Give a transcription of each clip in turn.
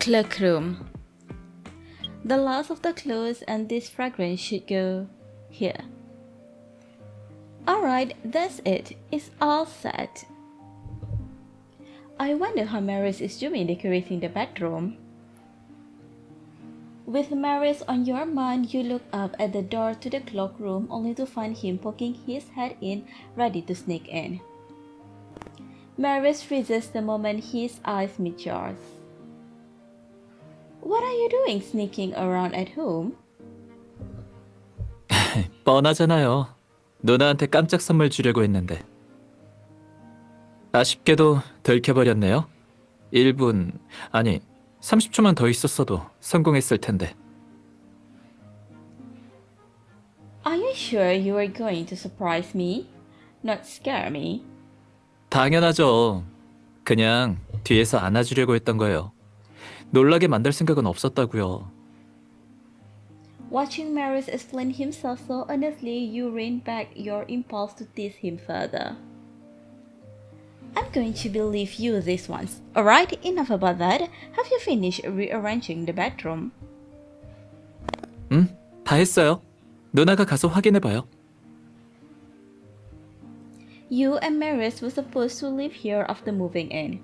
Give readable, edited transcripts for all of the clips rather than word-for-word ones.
Cloakroom. The loss of the clothes and this fragrance should go here. Alright, that's it. It's all set. I wonder how Marius is doing decorating the bedroom. With Marius on your mind, you look up at the door to the cloakroom only to find him poking his head in, ready to sneak in. Marius freezes the moment his eyes meet yours. What are you doing sneaking around at home? 뻔하잖아요. 누나한테 깜짝 선물 주려고 했는데. 아쉽게도 들켜버렸네요. 1분, 아니 30초만 더 있었어도 성공했을 텐데. Are you sure you are going to surprise me? Not scare me? 당연하죠. 그냥 뒤에서 안아주려고 했던 거예요. 놀라게 만들 생각은 없었다고요. Watching Marius explain himself so earnestly, you rein back your impulse to tease him further. I'm going to believe you this once. Alright, enough about that. Have you finished rearranging the bedroom? 다 했어요. 누나가 가서 확인해봐요. You and Marius were supposed to live here after moving in.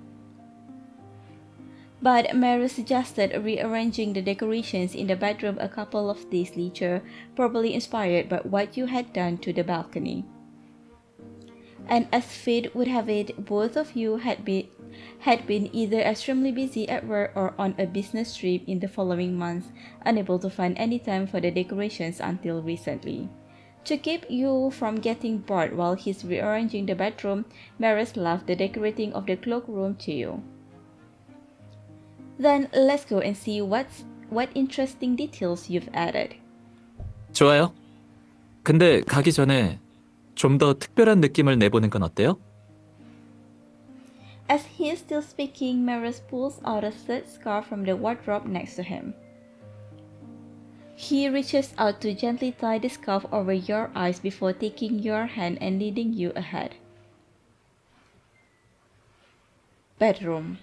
But Marius suggested rearranging the decorations in the bedroom a couple of days later, probably inspired by what you had done to the balcony. And as fate would have it, both of you had been either extremely busy at work or on a business trip in the following months, unable to find any time for the decorations until recently. To keep you from getting bored while he's rearranging the bedroom, Marius left the decorating of the cloakroom to you. Then let's go and see what interesting details you've added. 좋아요. 근데 가기 전에 좀 더 특별한 느낌을 내보는 건 어때요? As he is still speaking, Marius pulls out a third scarf from the wardrobe next to him. He reaches out to gently tie the scarf over your eyes before taking your hand and leading you ahead. Bedroom.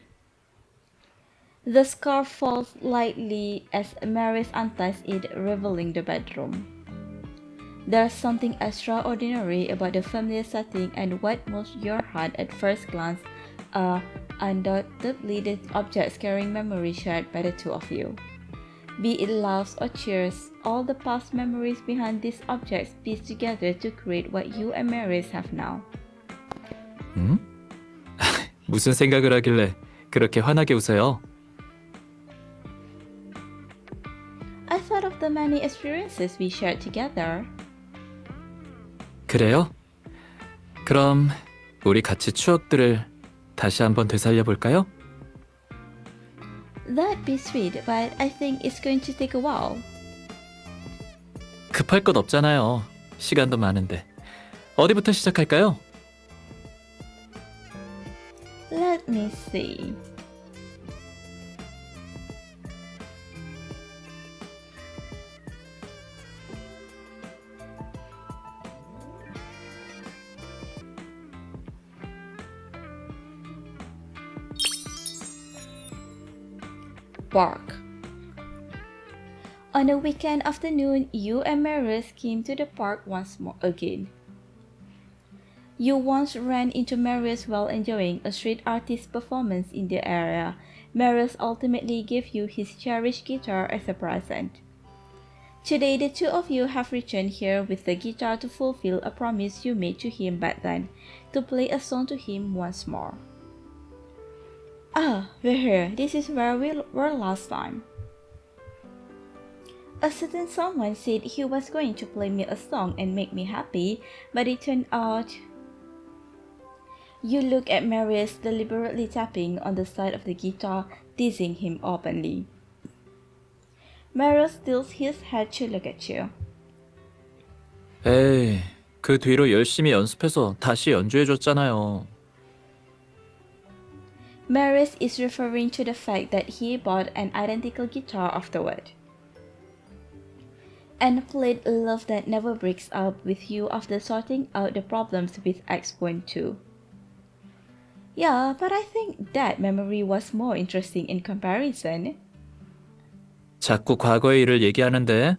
The scarf falls lightly as Marius unties it, revealing the bedroom. There's something extraordinary about the familiar setting and what moves your heart at first glance are undoubtedly the objects carrying memories shared by the two of you. Be it laughs or cheers, all the past memories behind these objects piece together to create what you and Marius have now. 무슨 생각을 하길래 그렇게 환하게 웃어요? I thought of the many experiences we shared together. 그래요? 그럼 우리 같이 추억들을 다시 한번 되살려 볼까요? That'd be sweet, but I think it's going to take a while. 급할 것 없잖아요. 시간도 많은데. 어디부터 시작할까요? Let me see. Park. On a weekend afternoon, you and Marius came to the park once more again. You once ran into Marius while enjoying a street artist performance in the area. Marius ultimately gave you his cherished guitar as a present. Today, the two of you have returned here with the guitar to fulfill a promise you made to him back then, to play a song to him once more. Ah, we're here. This is where we were last time. A certain someone said he was going to play me a song and make me happy, but it turned out... You look at Marius deliberately tapping on the side of the guitar, teasing him openly. Marius tilts his head to look at you. 에이, 그 뒤로 열심히 연습해서 다시 연주해줬잖아요. Marius is referring to the fact that he bought an identical guitar afterward, and played Love That Never Breaks Up with you after sorting out the problems with X.2. Yeah, but I think that memory was more interesting in comparison. 자꾸 과거의 일을 얘기하는데,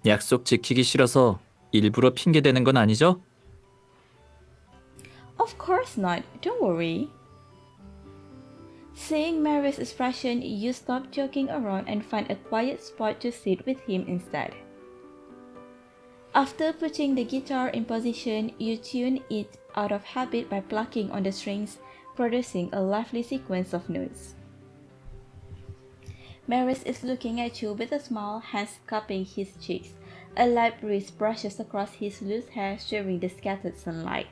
약속 지키기 싫어서 일부러 핑계대는 건 아니죠? Of course not, don't worry. Seeing Marius' expression, you stop joking around and find a quiet spot to sit with him instead. After putting the guitar in position, you tune it out of habit by plucking on the strings, producing a lively sequence of notes. Marius is looking at you with a smile, hands cupping his cheeks. A light breeze brushes across his loose hair, stirring the scattered sunlight.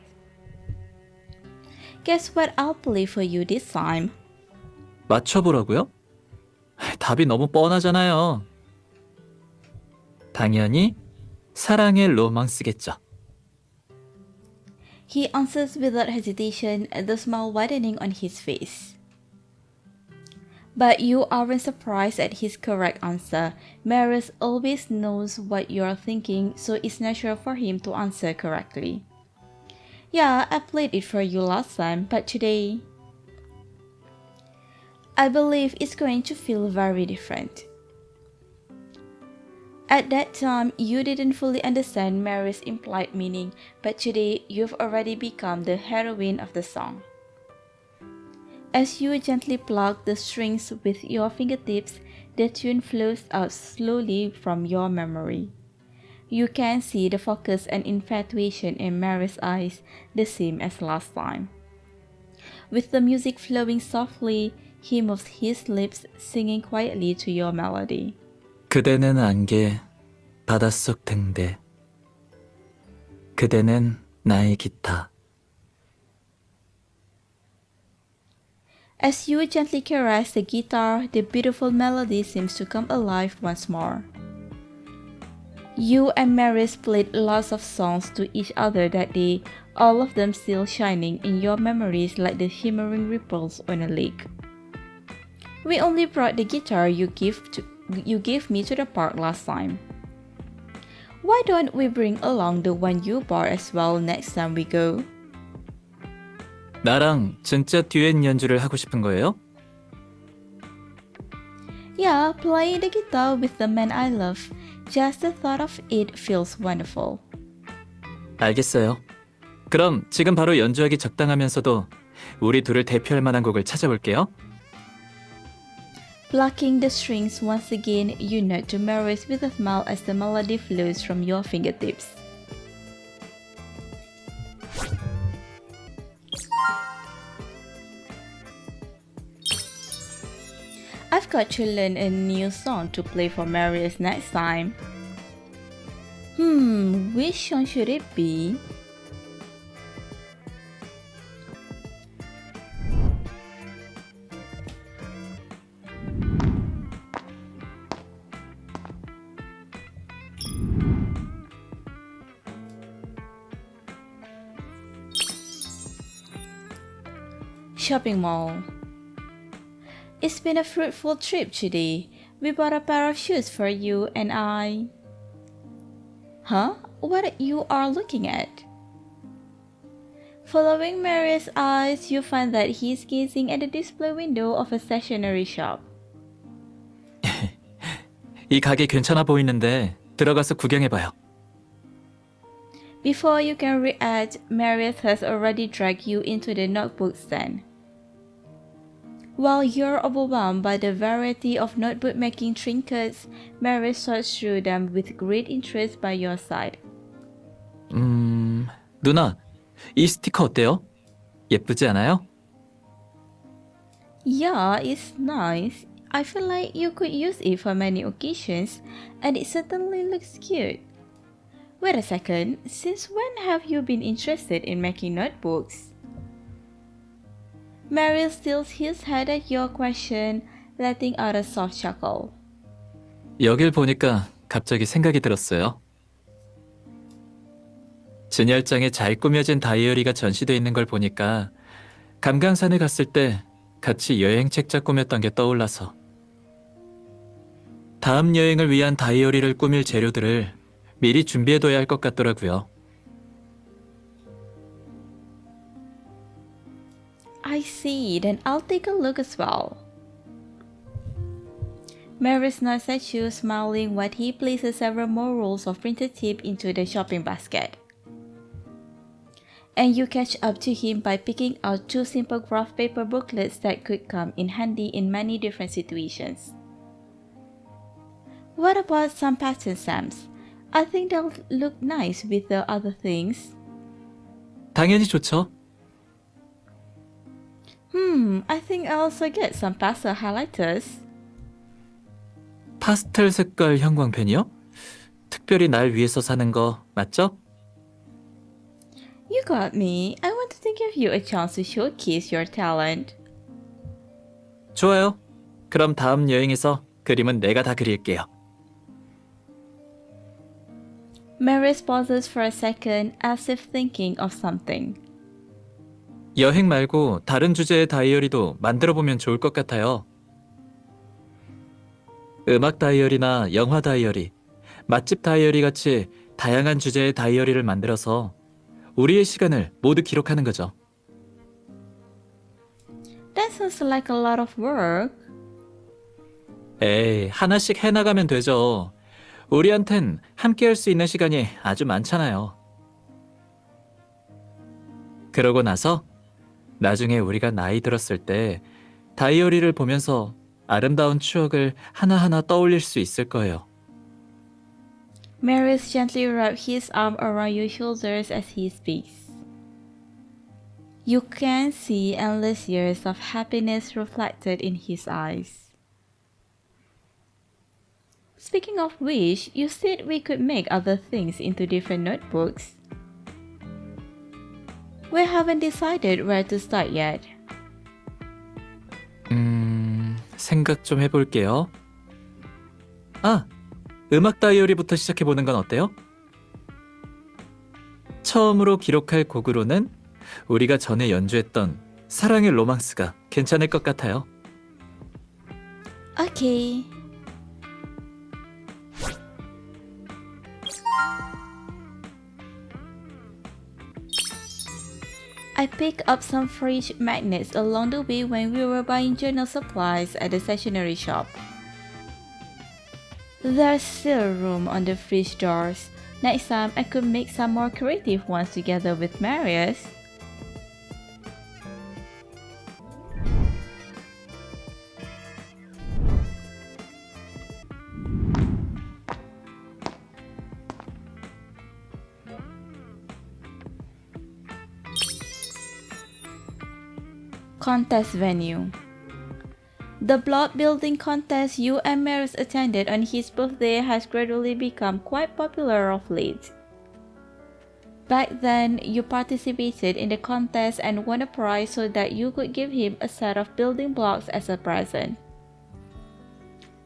Guess what I'll play for you this time? 맞춰보라고요? 답이 너무 뻔하잖아요. 당연히 사랑의 로망스겠죠. He answers without hesitation, the smile widening on his face. But you aren't surprised at his correct answer. Marius always knows what you're thinking, so it's natural for him to answer correctly. Yeah, I played it for you last time, but today, I believe it's going to feel very different. At that time, you didn't fully understand Mary's implied meaning, but today you've already become the heroine of the song. As you gently pluck the strings with your fingertips, the tune flows out slowly from your memory. You can see the focus and infatuation in Mary's eyes, the same as last time. With the music flowing softly, he moves his lips, singing quietly to your melody. 그대는 안개, 바닷속 등대. 그대는 나의 기타. As you gently caress the guitar, the beautiful melody seems to come alive once more. You and Marius played lots of songs to each other that day, all of them still shining in your memories like the shimmering ripples on a lake. We only brought the guitar you gave me to the park last time. Why don't we bring along the one you bought as well next time we go? 나랑 진짜 듀엣 연주를 하고 싶은 거예요? Yeah, playing the guitar with the man I love. Just the thought of it feels wonderful. 알겠어요. 그럼 지금 바로 연주하기 적당하면서도 우리 둘을 대표할 만한 곡을 찾아볼게요. Plucking the strings once again, you nod to Marius with a smile as the melody flows from your fingertips. I've got to learn a new song to play for Marius next time. Which song should it be? Shopping mall. It's been a fruitful trip today. We bought a pair of shoes for you and I. Huh? What you are looking at? Following Marius' eyes, you find that he's gazing at the display window of a stationery shop. 이 가게 괜찮아 보이는데 들어가서 구경해봐요. Before you can react, Marius has already dragged you into the notebook stand. While you're overwhelmed by the variety of notebook making trinkets, Marius sorts through them with great interest by your side. 누나, 이 스티커 어때요? 예쁘지 않아요? Yeah, it's nice. I feel like you could use it for many occasions, and it certainly looks cute. Wait a second, since when have you been interested in making notebooks? Marius tilts his head at your question, letting out a soft chuckle. 여길 보니까 갑자기 생각이 들었어요. 진열장에 잘 꾸며진 다이어리가 전시돼 있는 걸 보니까 감강산에 갔을 때 같이 여행 책자 꾸몄던 게 떠올라서 다음 여행을 위한 다이어리를 꾸밀 재료들을 미리 준비해둬야 할 것 같더라고요. I see, then I'll take a look as well. Marius nods at you, smiling while he places several more rolls of printed tape into the shopping basket. And you catch up to him by picking out 2 simple graph paper booklets that could come in handy in many different situations. What about some pattern stamps? I think they'll look nice with the other things. 당연히 좋죠. I think I'll also get some pastel highlighters. 파스텔 색깔 형광펜이요? 특별히 날 위해서 사는 거 맞죠? You got me. I wanted to give you a chance to showcase your talent. 좋아요. 그럼 다음 여행에서 그림은 내가 다 그릴게요. Marius pauses for a second as if thinking of something. 여행 말고 다른 주제의 다이어리도 만들어보면 좋을 것 같아요. 음악 다이어리나 영화 다이어리, 맛집 다이어리 같이 다양한 주제의 다이어리를 만들어서 우리의 시간을 모두 기록하는 거죠. That sounds like a lot of work. 에이, 하나씩 해나가면 되죠. 우리한텐 함께 할 수 있는 시간이 아주 많잖아요. 그러고 나서 나중에 우리가 나이 들었을 때 다이어리를 보면서 아름다운 추억을 하나하나 떠올릴 수 있을 거예요. Marius gently wraps his arm around your shoulders as he speaks. You can see endless years of happiness reflected in his eyes. Speaking of which, you said we could make other things into different notebooks. We haven't decided where to start yet. 생각 좀 해볼게요. 음악 다이어리부터 시작해보는 건 어때요? 처음으로 기록할 곡으로는 우리가 전에 연주했던 사랑의 로망스가 괜찮을 것 같아요. Okay. I picked up some fridge magnets along the way when we were buying journal supplies at the stationery shop. There's still room on the fridge doors. Next time I could make some more creative ones together with Marius. Contest venue. The block building contest you and Marius attended on his birthday has gradually become quite popular of late. Back then, you participated in the contest and won a prize so that you could give him a set of building blocks as a present.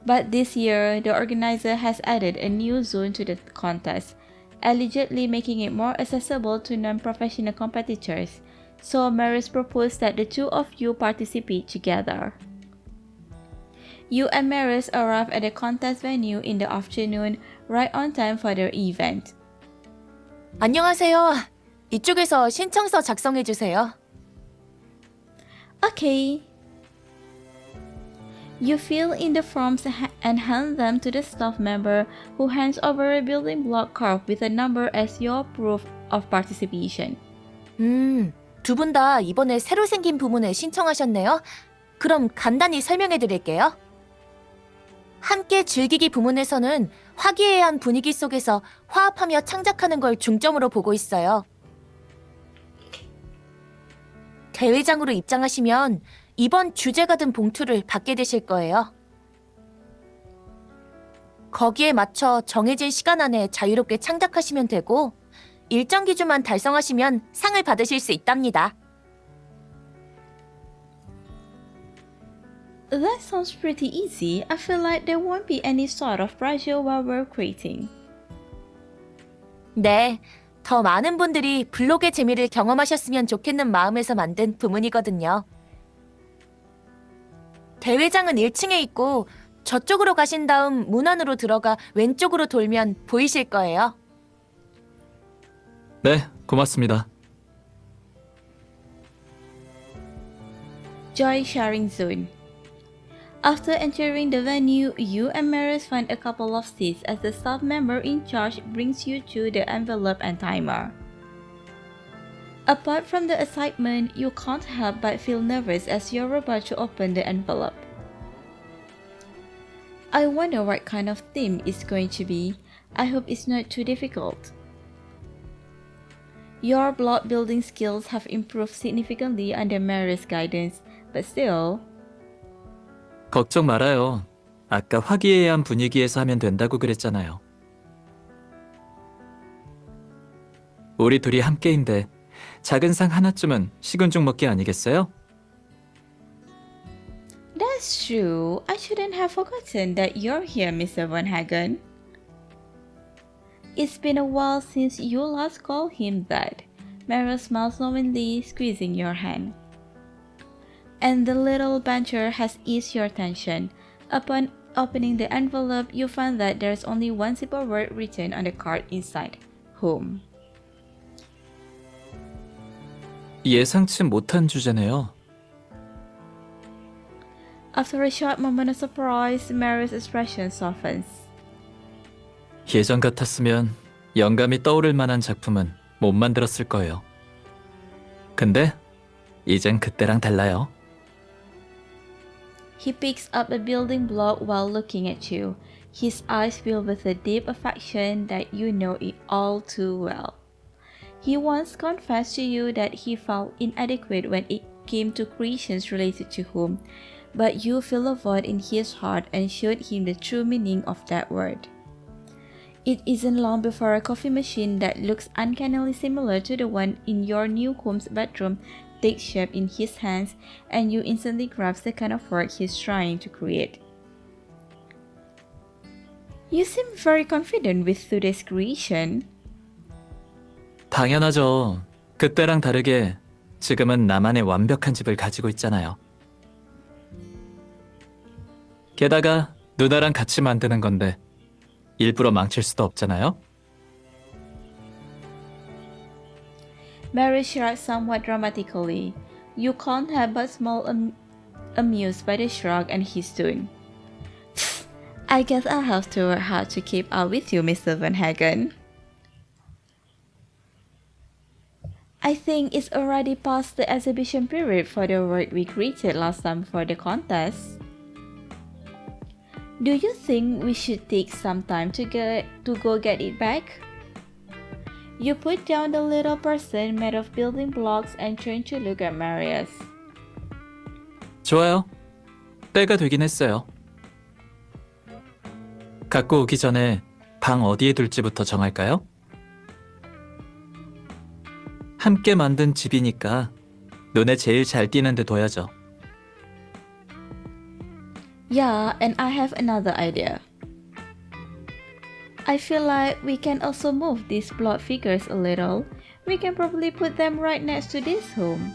But this year, the organizer has added a new zone to the contest, allegedly making it more accessible to non-professional competitors. So Marius proposed that the two of you participate together. You and Marius arrived at the contest venue in the afternoon, right on time for their event. 안녕하세요. 이쪽에서 신청서 작성해 주세요. Okay. You fill in the forms and hand them to the staff member who hands over a building block carved with a number as your proof of participation. 두 분 다 이번에 새로 생긴 부문에 신청하셨네요. 그럼 간단히 설명해 드릴게요. 함께 즐기기 부문에서는 화기애애한 분위기 속에서 화합하며 창작하는 걸 중점으로 보고 있어요. 대회장으로 입장하시면 이번 주제가 든 봉투를 받게 되실 거예요. 거기에 맞춰 정해진 시간 안에 자유롭게 창작하시면 되고 일정 기준만 달성하시면 상을 받으실 수 있답니다. That sounds pretty easy. I feel like there won't be any sort of pressure while we're creating. 네, 더 많은 분들이 블록의 재미를 경험하셨으면 좋겠는 마음에서 만든 부문이거든요. 대회장은 1층에 있고 저쪽으로 가신 다음 문 안으로 들어가 왼쪽으로 돌면 보이실 거예요. 네, 고맙습니다. Joy sharing zone. After entering the venue, you and Marius find a couple of seats as the staff member in charge brings you to the envelope and timer. Apart from the excitement, you can't help but feel nervous as you're about to open the envelope. I wonder what kind of theme it's going to be. I hope it's not too difficult. Your block building skills have improved significantly under Marius' guidance, but still, 걱정 말아요. 아까 화기애애한 분위기에서 하면 된다고 그랬잖아요. 우리 둘이 함께인데 작은 상 하나쯤은 식은 죽 먹기 아니겠어요? that's true. I shouldn't have forgotten that you're here, Mr. Von Hagen. It's been a while since you last called him that. Marius smiles knowingly, squeezing your hand. And the little banter has eased your tension. Upon opening the envelope, you find that there's only one simple word written on the card inside. Home. 예상치 못한 주제네요. After a short moment of surprise, Marius' expression softens. 예전 같았으면 영감이 떠오를 만한 작품은 못 만들었을 거예요. 근데 이젠 그때랑 달라요. He picks up a building block while looking at you. His eyes filled with a deep affection that you know it all too well. He once confessed to you that he felt inadequate when it came to creations related to whom, but you fill a void in his heart and showed him the true meaning of that word. It isn't long before a coffee machine that looks uncannily similar to the one in your new home's bedroom takes shape in his hands, and you instantly grasp the kind of work he's trying to create. You seem very confident with today's creation. 당연하죠. 그때랑 다르게 지금은 나만의 완벽한 집을 가지고 있잖아요. 게다가 누나랑 같이 만드는 건데 일부러 망칠 수도 없잖아요. Marius shrugs somewhat dramatically. You can't help but smile amused by the shrug and his tone. I guess I'll have to work hard to keep up with you, Mr. Van Hagen. I think it's already past the exhibition period for the work we created last time for the contest. Do you think we should take some time to go get it back? You put down the little person made of building blocks and turn to look at Marius. 좋아요. 때가 되긴 했어요. 갖고 오기 전에 방 어디에 둘지부터 정할까요? 함께 만든 집이니까 눈에 제일 잘 띄는 데 둬야죠. Yeah, and I have another idea. I feel like we can also move these block figures a little. We can probably put them right next to this home.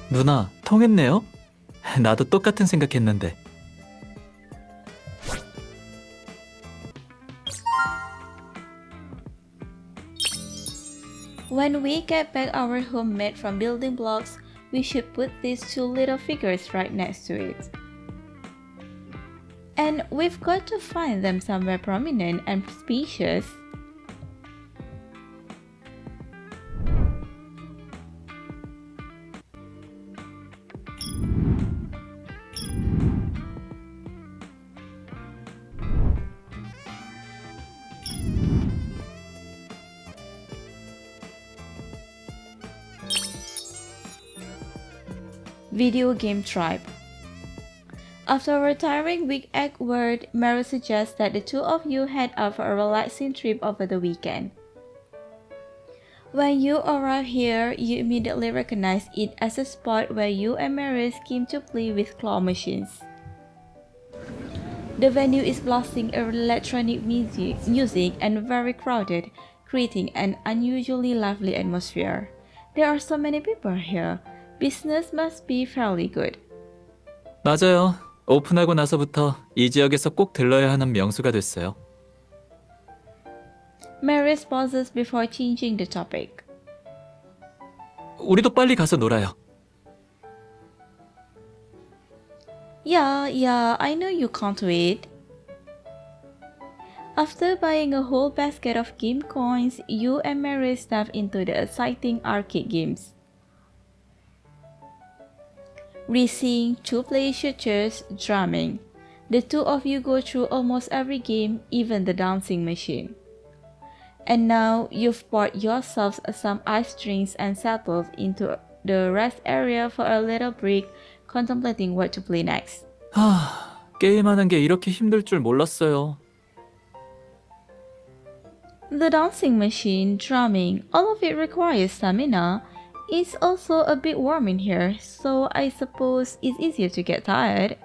누나, 통했네요? 나도 똑같은 생각했는데. When we get back our home made from building blocks, we should put these two little figures right next to it. And we've got to find them somewhere prominent and spacious. Video game tribe. After a tiring week at work, Marius suggests that the two of you head out for a relaxing trip over the weekend. When you arrive here, you immediately recognize it as a spot where you and Marius came to play with claw machines. The venue is blasting electronic music and very crowded, creating an unusually lively atmosphere. There are so many people here. Business must be fairly good. 맞아요. 오픈하고 나서부터 이 지역에서 꼭 들러야 하는 명수가 됐어요. Marius pauses before changing the topic. 우리도 빨리 가서 놀아요. Yeah, I know you can't wait. After buying a whole basket of game coins, you and Marius dive into the exciting arcade games. Racing, two-player shooters, drumming. The two of you go through almost every game, even the dancing machine. And now you've bought yourselves some ice drinks and settled into the rest area for a little break, contemplating what to play next. 게임하는 게 이렇게 힘들 줄 몰랐어요. The dancing machine, drumming, all of it requires stamina. It's also a bit warm in here, so I suppose it's easier to get tired.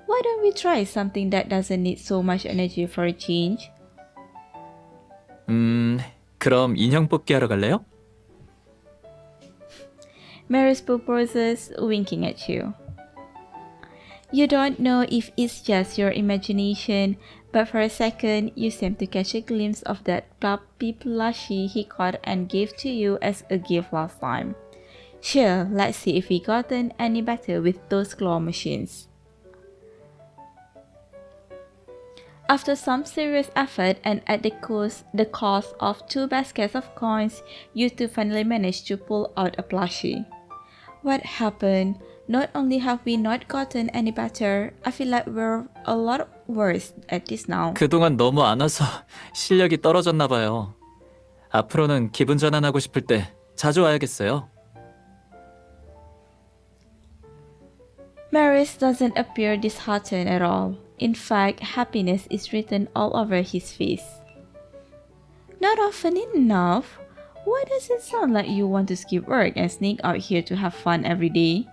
Why don't we try something that doesn't need so much energy for a change? 그럼 인형 뽑기 하러 갈래요? Marius proposes, winking at you. You don't know if it's just your imagination, but for a second you seem to catch a glimpse of that puppy plushie he caught and gave to you as a gift last time. Sure, let's see if we gotten any better with those claw machines. After some serious effort and at the cost of 2 baskets of coins, you two finally managed to pull out a plushie. What happened? Not only have we not gotten any better, I feel like we're a lot worse at this now. 그동안 너무 안 와서 실력이 떨어졌나 봐요. 앞으로는 기분 전환하고 싶을 때 자주 와야겠어요. Marius doesn't appear disheartened at all. In fact, happiness is written all over his face. Not often enough? Why does it sound like you want to skip work and sneak out here to have fun every day?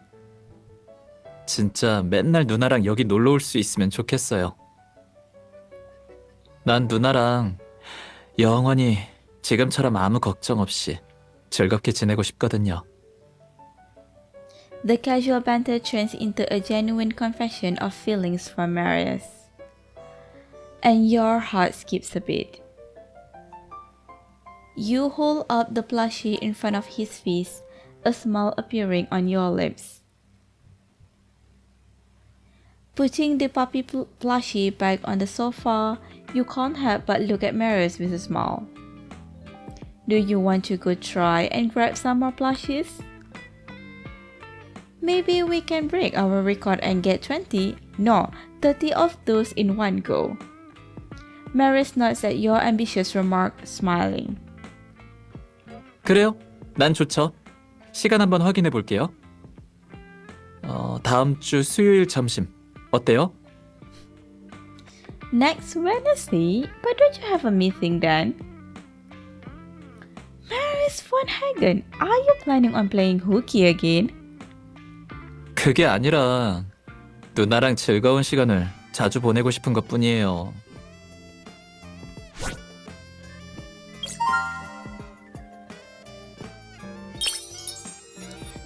진짜 맨날 누나랑 여기 놀러 올 수 있으면 좋겠어요. 난 누나랑 영원히 지금처럼 아무 걱정 없이 즐겁게 지내고 싶거든요. The casual banter turns into a genuine confession of feelings from Marius. And your heart skips a beat. You hold up the plushie in front of his face, a smile appearing on your lips. Putting the puppy plushie back on the sofa, you can't help but look at Marius with a smile. Do you want to go try and grab some more plushies? Maybe we can break our record and get 20, no, 30 of those in one go. Marius nods at your ambitious remark, smiling. 그래요? 난 좋죠. 시간 한번 확인해 볼게요. 다음 주 수요일 점심 어때요? Next Wednesday? But don't you have a meeting then? Marius von Hagen, are you planning on playing hooky again? 그게 아니라 누나랑 즐거운 시간을 자주 보내고 싶은 것뿐이에요.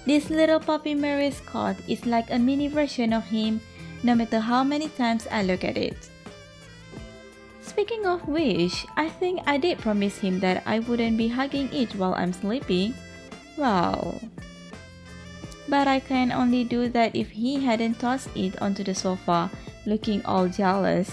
This little puppy Marius caught is like a mini version of him, no matter how many times I look at it. Speaking of which, I think I did promise him that I wouldn't be hugging it while I'm sleeping. Well, but I can only do that if he hadn't tossed it onto the sofa, looking all jealous.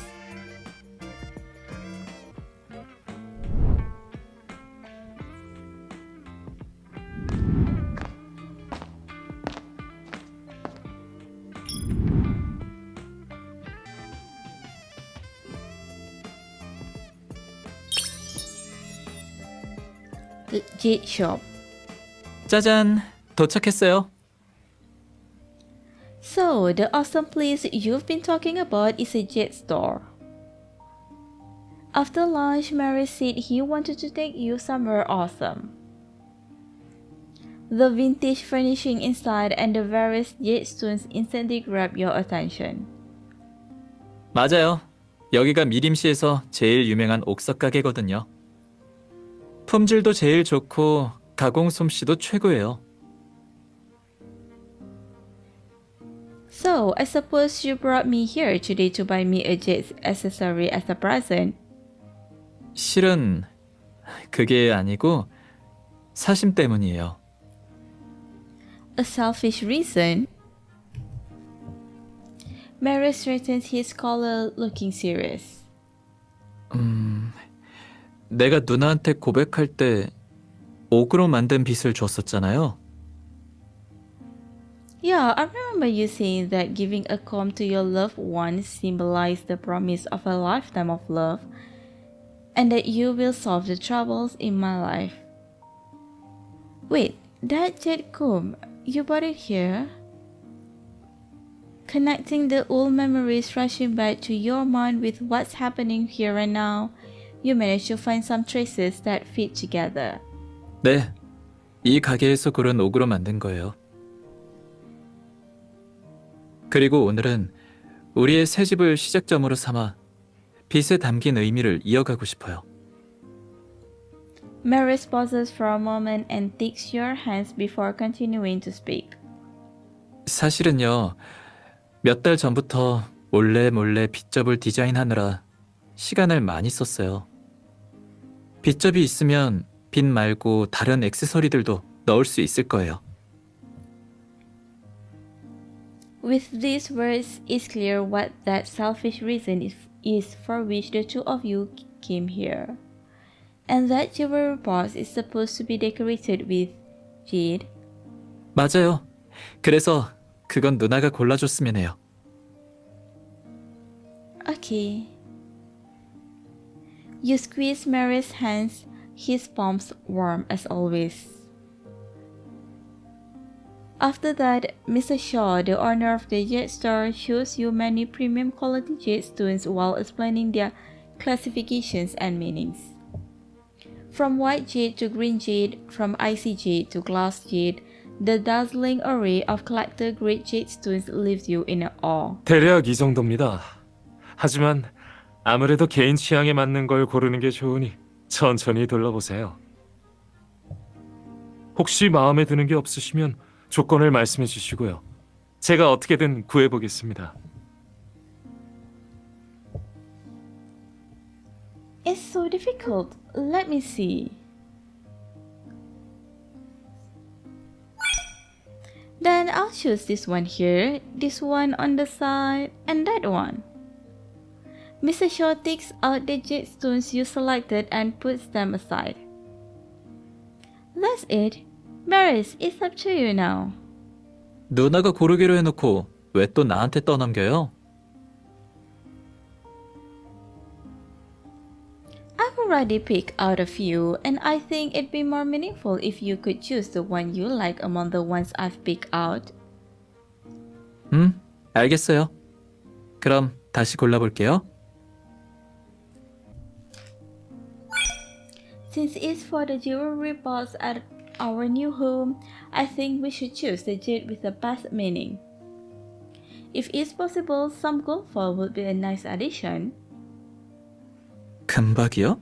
Jade shop. 짜잔, 도착했어요. So, the awesome place you've been talking about is a Jade store. After lunch, Marius said he wanted to take you somewhere awesome. The vintage furnishing inside and the various jade stones instantly grab your attention. 맞아요. 여기가 미림시에서 제일 유명한 옥석 가게거든요. 품질도 제일 좋고 가공 솜씨도 최고예요. So, I suppose you brought me here today to buy me a jade accessory as a present. 실은 그게 아니고 사심 때문이에요. A selfish reason? Marius straightens his collar, looking serious. 내가 누나한테 고백할 때 옥으로 만든 빗을 줬었잖아요. Yeah, I remember you saying that giving a comb to your loved one symbolized the promise of a lifetime of love, and that you will solve the troubles in my life. Wait, that jade comb, you bought it here? Connecting the old memories rushing back to your mind with what's happening here and now, you manage to find some traces that fit together. 네, 이 가게에서 고른 옥으로 만든 거예요. 그리고 오늘은 우리의 새 집을 시작점으로 삼아 빗에 담긴 의미를 이어가고 싶어요. Marius pauses for a moment and takes your hands before continuing to speak. 사실은요, 몇 달 전부터 몰래 빗접을 디자인하느라 시간을 많이 썼어요. 빗접이 있으면 빗 말고 다른 액세서리들도 넣을 수 있을 거예요. With these words, it's clear what that selfish reason is for which the two of you came here. And that jewelry box is supposed to be decorated with jade. 맞아요. 그래서 그건 누나가 골라줬으면 해요. Okay. You squeeze Marius' hands, his palms warm as always. After that, Mr. Shaw, the owner of the jade store, shows you many premium quality jade stones while explaining their classifications and meanings. From white jade to green jade, from icy jade to glass jade, the dazzling array of collector-grade jade stones leaves you in awe. 대략 이 정도입니다. 하지만 아무래도 개인 취향에 맞는 걸 고르는 게 좋으니 천천히 둘러보세요. 혹시 마음에 드는 게 없으시면 조건을 말씀해 주시고요. 제가 어떻게든 구해보겠습니다. It's so difficult. Let me see. Then I'll choose this one here, this one on the side, and that one. Mr. Shaw takes out the jade stones you selected and puts them aside. That's it. Marius, it's up to you now. 누나가 고르기로 해놓고 왜 또 나한테 떠넘겨요? I've already picked out a few, and I think it'd be more meaningful if you could choose the one you like among the ones I've picked out. 알겠어요. 그럼 다시 골라볼게요. Since it's for the jewelry box at our new home, I think we should choose the jade with the best meaning. If it's possible, some gold foil would be a nice addition. 금박이요?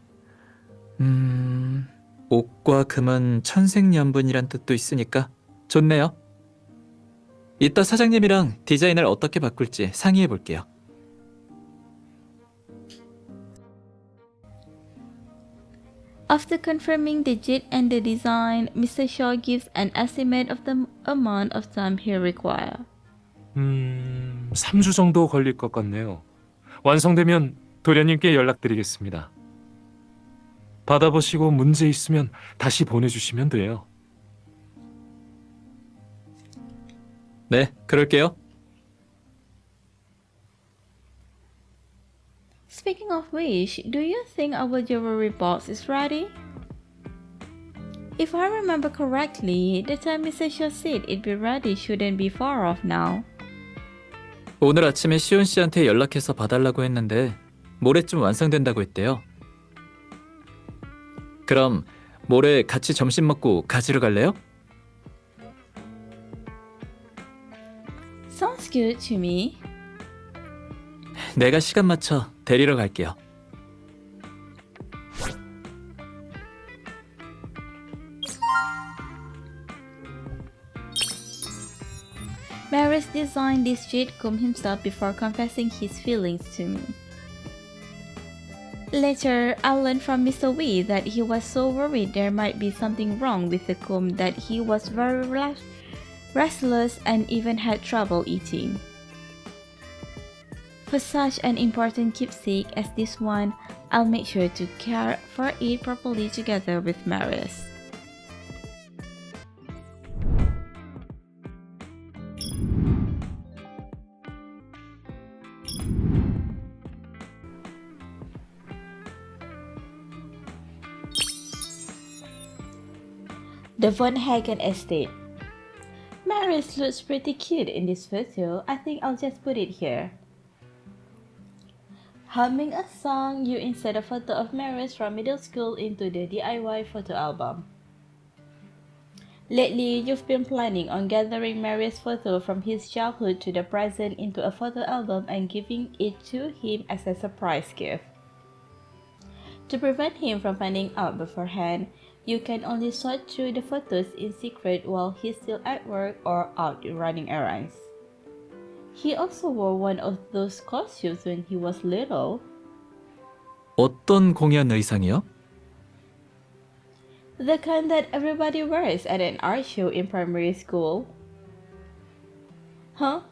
옥과 금은 천생연분이란 뜻도 있으니까 좋네요. 이따 사장님이랑 디자인을 어떻게 바꿀지 상의해 볼게요. After confirming the jade and the design, Mr. Shaw gives an estimate of the amount of time he requires. 3주 정도 걸릴 것 같네요. 완성되면 도련님께 연락드리겠습니다. 받아보시고 문제 있으면 다시 보내주시면 돼요. 네, 그럴게요. Speaking of which, do you think our jewelry box is ready? If I remember correctly, the time Mr. Shaw said it'd be ready shouldn't be far off now. 오늘 아침에 시온 씨한테 연락해서 봐달라고 했는데 모레쯤 완성된다고 했대요. 그럼 모레 같이 점심 먹고 가지러 갈래요? Sounds good to me. 내가 시간 맞춰 데리러 갈게요. Marius designed this jade comb himself before confessing his feelings to me. Later, I learned from Mr. Wei that he was so worried there might be something wrong with the comb that he was very restless and even had trouble eating. For such an important keepsake as this one, I'll make sure to care for it properly together with Marius. The Von Hagen estate. Marius looks pretty cute in this photo. I think I'll just put it here. Humming a song, you insert a photo of Marius from middle school into the DIY photo album. Lately, you've been planning on gathering Marius' photo from his childhood to the present into a photo album and giving it to him as a surprise gift. To prevent him from finding out beforehand, you can only sort through the photos in secret while he's still at work or out running errands. He also wore one of those costumes when he was little. 어떤 공연 의상이요? The kind that everybody wears at an art show in primary school. Huh?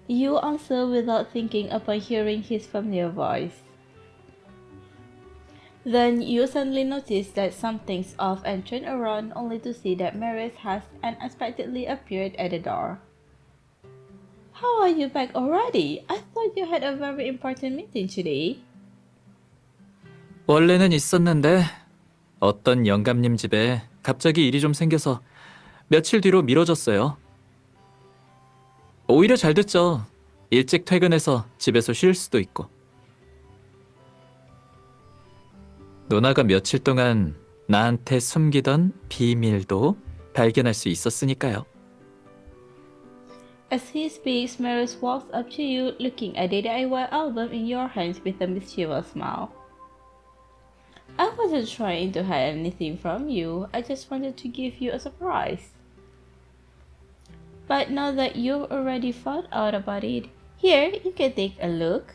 You answer without thinking upon hearing his familiar voice. Then you suddenly notice that something's off and turn around only to see that Marius has unexpectedly appeared at the door. How are you back already? I thought you had a very important meeting today. 원래는 있었는데 어떤 영감님 집에 갑자기 일이 좀 생겨서 며칠 뒤로 미뤄졌어요. 오히려 잘 됐죠. 일찍 퇴근해서 집에서 쉴 수도 있고. 누나가 며칠 동안 나한테 숨기던 비밀도 발견할 수 있었으니까요. As he speaks, Marius walks up to you, looking at the DIY album in your hands with a mischievous smile. I wasn't trying to hide anything from you. I just wanted to give you a surprise. But now that you've already found out about it, here, you can take a look.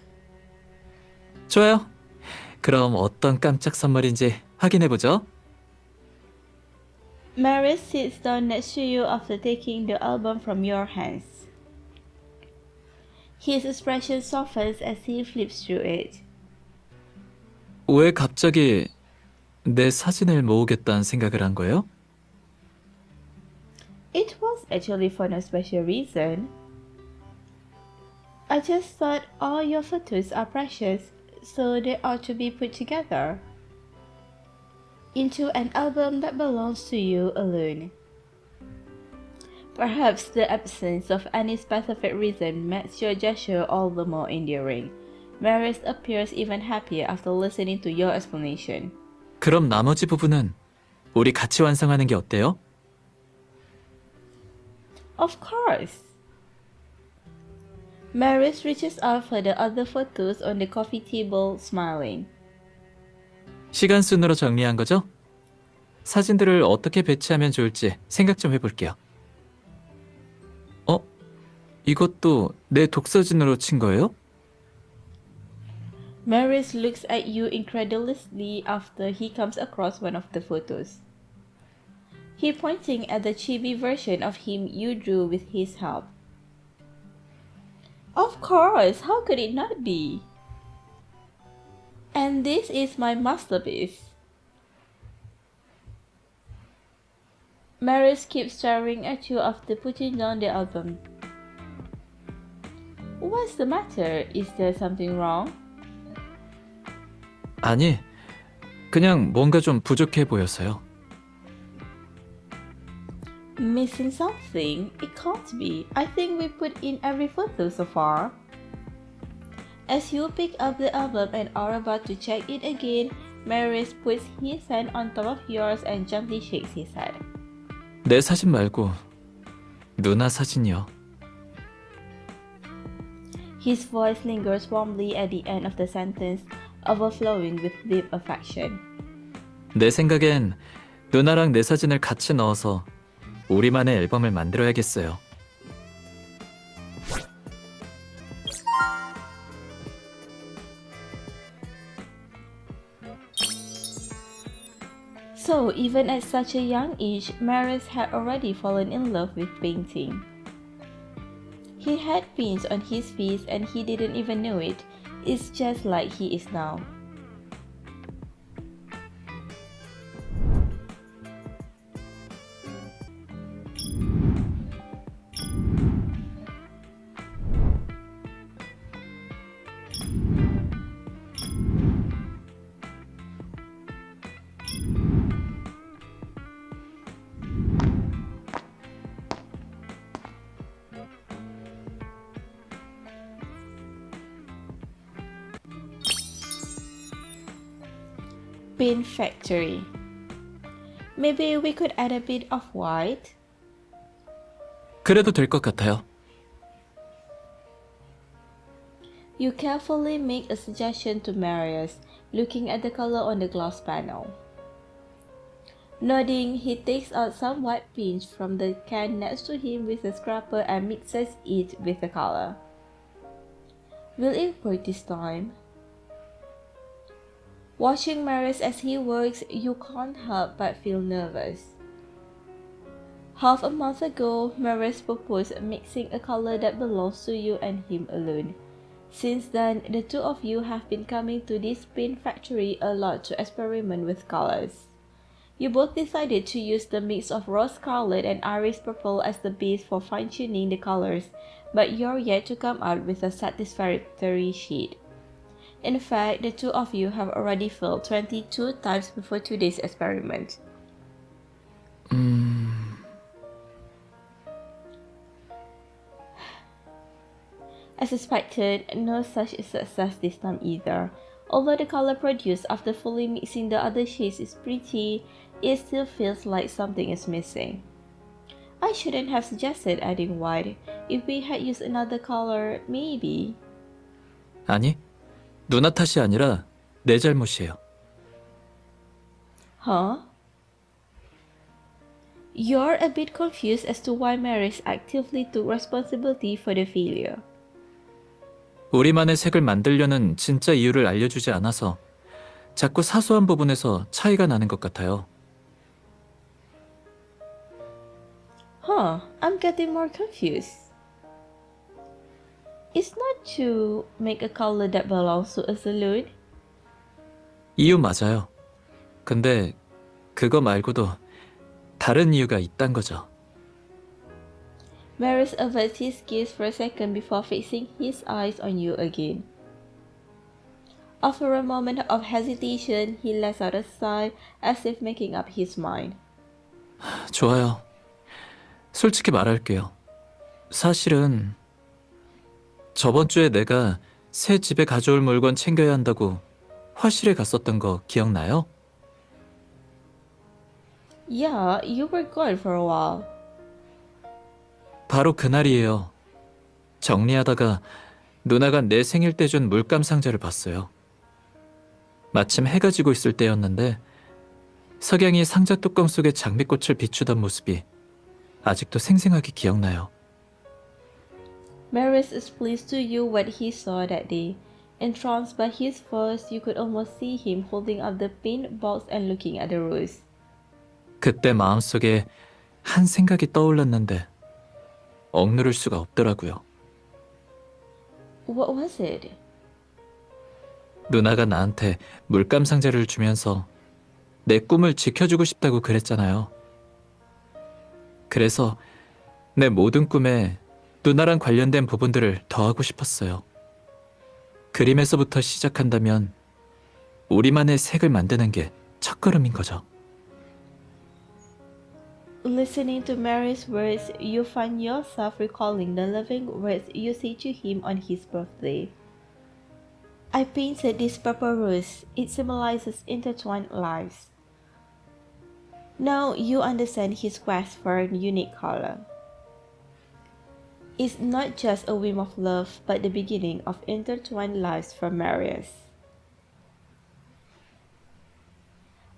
좋아요. 그럼 어떤 깜짝 선물인지 확인해보죠. Marius sits down next to you after taking the album from your hands. His expression softens as he flips through it. 왜 갑자기 내 사진을 모으겠다는 생각을 한 거예요? It was actually for no special reason. I just thought all your photos are precious, so they ought to be put together into an album that belongs to you alone. Perhaps the absence of any specific reason makes your gesture all the more endearing. Marius appears even happier after listening to your explanation. 그럼 나머지 부분은 우리 같이 완성하는 게 어때요? Of course! Marius reaches out for the other photos on the coffee table, smiling. 시간 순으로 정리한 거죠? 사진들을 어떻게 배치하면 좋을지 생각 좀 해볼게요. 이것도 내 독서진으로 친 거예요? Marius looks at you incredulously after he comes across one of the photos. He pointing at the chibi version of him you drew with his help. Of course, how could it not be? And this is my masterpiece. Marius keeps staring at you after putting down the album. What's the matter? Is there something wrong? 아니, 그냥 뭔가 좀 부족해 보여서요. Missing something? It can't be. I think we put in every photo so far. As you pick up the album and are about to check it again, Marius puts his hand on top of yours and gently shakes his head. 내 사진 말고 누나 사진이요. His voice lingers warmly at the end of the sentence, overflowing with deep affection. 내 생각엔 누나랑 내 사진을 같이 넣어서 우리만의 앨범을 만들어야겠어요. So, even at such a young age, Marius had already fallen in love with painting. He had pins on his feet and he didn't even know it. It's just like he is now. Pin factory. Maybe we could add a bit of white. 그래도 될 것 같아요. You carefully make a suggestion to Marius, looking at the color on the glass panel. Nodding, he takes out some white pins from the can next to him with a scraper and mixes it with the color. Will it work this time? Watching Marius as he works, you can't help but feel nervous. Half a month ago, Marius proposed mixing a color that belongs to you and him alone. Since then, the two of you have been coming to this pin factory a lot to experiment with colors. You both decided to use the mix of rose scarlet and iris purple as the base for fine-tuning the colors, but you're yet to come out with a satisfactory shade. In fact, the two of you have already failed 22 times before today's experiment. As expected, no such success this time either. Although the color produced after fully mixing the other shades is pretty, it still feels like something is missing. I shouldn't have suggested adding white. If we had used another color, maybe. 아니, 누나 탓이 아니라 내 잘못이에요. Huh? You're a bit confused as to why Marius actively took responsibility for the failure. 우리만의 색을 만들려는 진짜 이유를 알려주지 않아서 자꾸 사소한 부분에서 차이가 나는 것 같아요. Huh, I'm getting more confused. It's not to make a color that belongs to us alone. 이유 맞아요. 근데 그거 말고도 다른 이유가 있단 거죠. Marius averts his gaze for a second before fixing his eyes on you again. After a moment of hesitation, he lets out a sigh as if making up his mind. 좋아요. 솔직히 말할게요. 사실은 저번 주에 내가 새 집에 가져올 물건 챙겨야 한다고 화실에 갔었던 거 기억나요? Yeah, you were gone for a while. 바로 그날이에요. 정리하다가 누나가 내 생일 때 준 물감 상자를 봤어요. 마침 해가 지고 있을 때였는데 석양이 상자 뚜껑 속에 장미꽃을 비추던 모습이 아직도 생생하게 기억나요. Marius explains to you what he saw that day. Entranced by his words, you could almost see him holding up the pink box and looking at the rose. 그때 마음속에 한 생각이 떠올랐는데 억누를 수가 없더라고요. What was it? 누나가 나한테 물감 상자를 주면서 내 꿈을 지켜주고 싶다고 그랬잖아요. 그래서 내 모든 꿈에 누나랑 관련된 부분들을 더하고 싶었어요. 그림에서부터 시작한다면 우리만의 색을 만드는 게 첫걸음인 거죠. Listening to Mary's words, you find yourself recalling the loving words you said to him on his birthday. I painted this purple rose. It symbolizes intertwined lives. Now you understand his quest for a unique color. It's not just a whim of love, but the beginning of intertwined lives for Marius.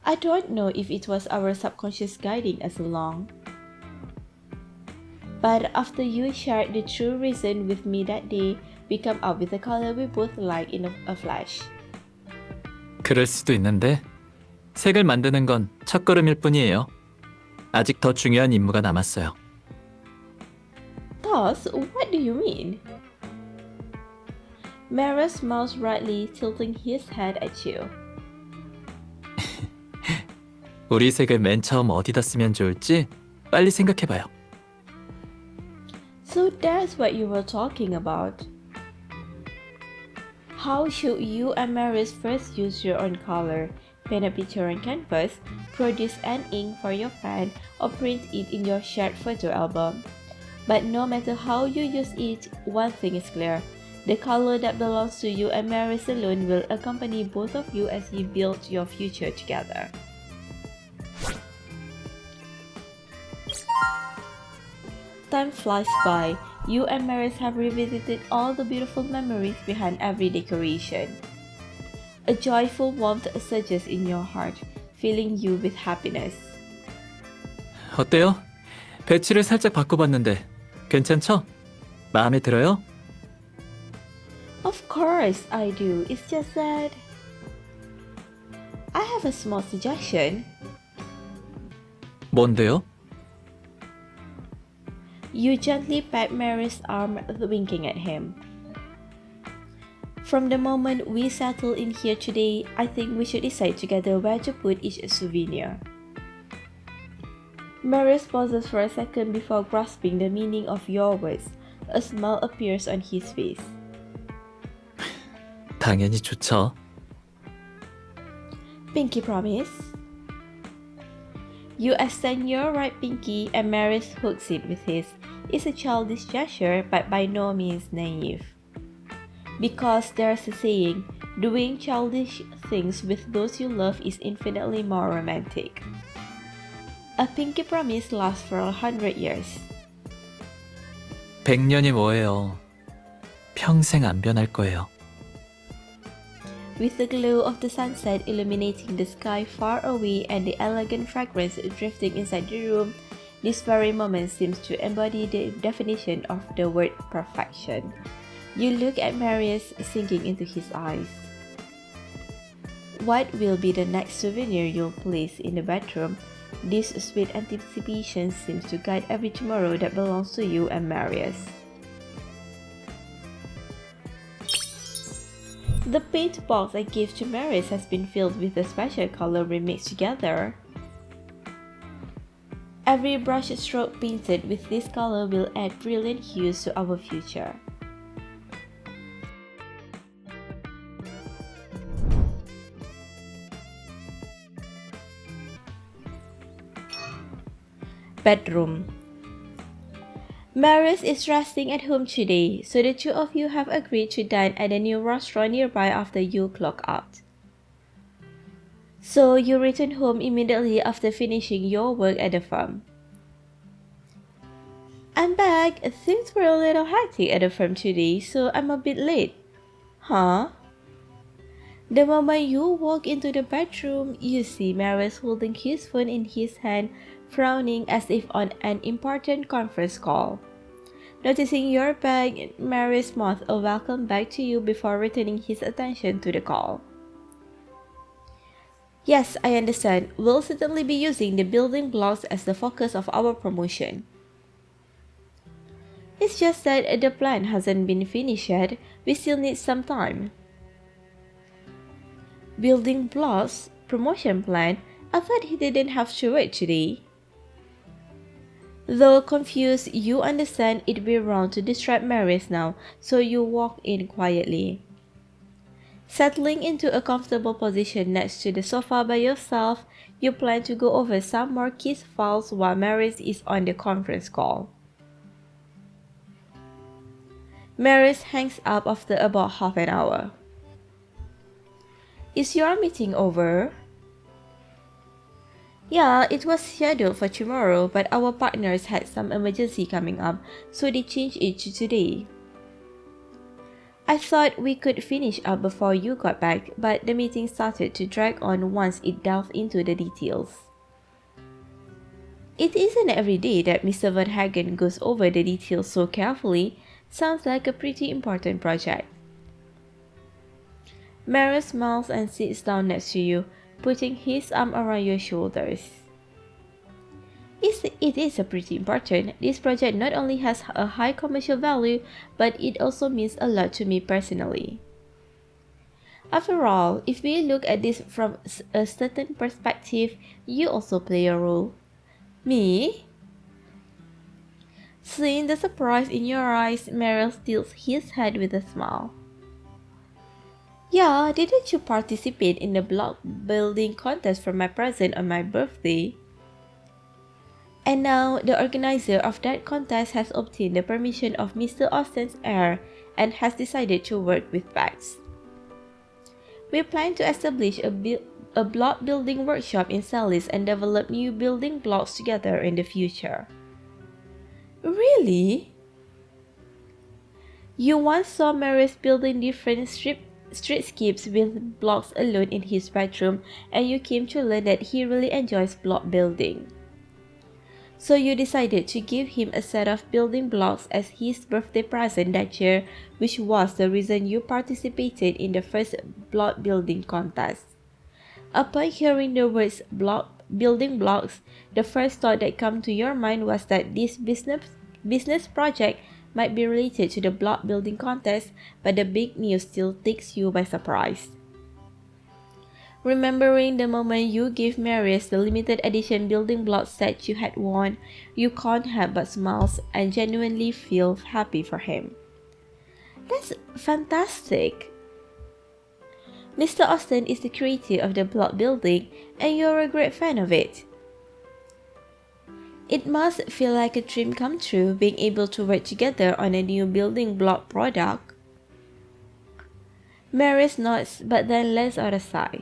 I don't know if it was our subconscious guiding us along. But after you shared the true reason with me that day, we come up with a color we both like in a flash. 그럴 수도 있는데 색을 만드는 건 첫걸음일 뿐이에요. 아직 더 중요한 임무가 남았어요. Sauce? What do you mean? Marius smiles wryly, tilting his head at you. 우리 색을 맨 처음 어디다 쓰면 좋을지 빨리 생각해봐요. So that's what you were talking about. How should you and Marius first use your own color? Paint a picture on canvas, produce an ink for your pen, or print it in your shared photo album. But no matter how you use it, one thing is clear. The color that belongs to you and Marius alone will accompany both of you as you build your future together. Time flies by. You and Marius have revisited all the beautiful memories behind every decoration. A joyful warmth surges in your heart, filling you with happiness. 어때요? 배치를 살짝 바꿔봤는데 괜찮죠? 마음에 들어요? Of course I do. It's just that I have a small suggestion. 뭔데요? You gently pat Marius' arm, winking at him. From the moment we settle in here today, I think we should decide together where to put each souvenir. Marius pauses for a second before grasping the meaning of your words. A smile appears on his face. 당연히 좋죠. Pinky promise? You extend your right pinky and Marius hooks it with his. It's a childish gesture, but by no means naive. Because there's a saying, doing childish things with those you love is infinitely more romantic. A pinky promise lasts for 100 years. 100년이 뭐예요? 평생 안 변할 거예요. With the glow of the sunset illuminating the sky far away and the elegant fragrance drifting inside the room, this very moment seems to embody the definition of the word perfection. You look at Marius, sinking into his eyes. What will be the next souvenir you'll place in the bedroom? This sweet anticipation seems to guide every tomorrow that belongs to you and Marius. The paint box I gave to Marius has been filled with a special color we mixed together. Every brush stroke painted with this color will add brilliant hues to our future. Bedroom. Marius is resting at home today, so the two of you have agreed to dine at a new restaurant nearby after you clock out. So you return home immediately after finishing your work at the firm. I'm back. Things were a little hectic at the firm today, so I'm a bit late. Huh? The moment you walk into the bedroom, you see Marius holding his phone in his hand, frowning as if on an important conference call. Noticing your bag, Marius mouthed a welcome back to you before returning his attention to the call. Yes, I understand. We'll certainly be using the building blocks as the focus of our promotion. It's just that the plan hasn't been finished yet. We still need some time. Building blocks? Promotion plan? I thought he didn't have to wait today. Though confused, you understand it'd be wrong to distract Marius now, so you walk in quietly. Settling into a comfortable position next to the sofa by yourself, you plan to go over some more case files while Marius is on the conference call. Marius hangs up after about half an hour. Is your meeting over? Yeah, it was scheduled for tomorrow, but our partners had some emergency coming up, so they changed it to today. I thought we could finish up before you got back, but the meeting started to drag on once it delved into the details. It isn't every day that Mr. Van Hagen goes over the details so carefully. Sounds like a pretty important project. Marius smiles and sits down next to you, putting his arm around your shoulders. It is a pretty important. This project not only has a high commercial value, but it also means a lot to me personally. After all, if we look at this from a certain perspective, you also play a role. Me? Seeing the surprise in your eyes, Marius tilts his head with a smile. Yeah, didn't you participate in the block building contest for my present on my birthday? And now, the organizer of that contest has obtained the permission of Mr. Austen's heir and has decided to work with Bax. We plan to establish a block building workshop in Salis and develop new building blocks together in the future. Really? You once saw Marius building different streetscapes with blocks alone in his bedroom, and you came to learn that he really enjoys block building. So you decided to give him a set of building blocks as his birthday present that year, which was the reason you participated in the first block building contest. Upon hearing the words building blocks, the first thought that came to your mind was that this business project might be related to the block building contest, but the big news still takes you by surprise. Remembering the moment you gave Marius the limited edition building block set you had won, you can't help but smile and genuinely feel happy for him. That's fantastic! Mr. Austen is the creator of the block building, and you're a great fan of it. It must feel like a dream come true being able to work together on a new building block product. Marius nods but then lets out a sigh.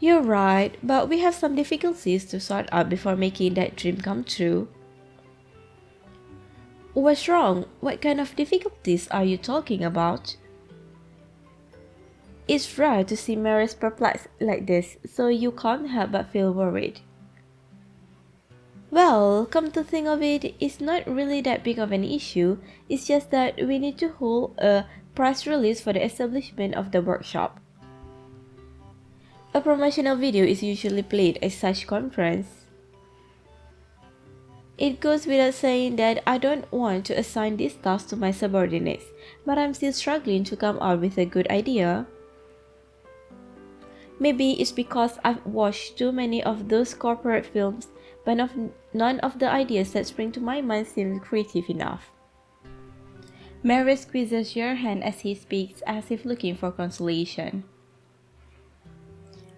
You're right, but we have some difficulties to sort out before making that dream come true. What's wrong? What kind of difficulties are you talking about? It's rare to see Marius perplexed like this, so you can't help but feel worried. Well, come to think of it, it's not really that big of an issue, it's just that we need to hold a press release for the establishment of the workshop. A promotional video is usually played at such conference. It goes without saying that I don't want to assign these tasks to my subordinates, but I'm still struggling to come up with a good idea. Maybe it's because I've watched too many of those corporate films, but none of the ideas that spring to my mind seem creative enough. Marius squeezes your hand as he speaks, as if looking for consolation.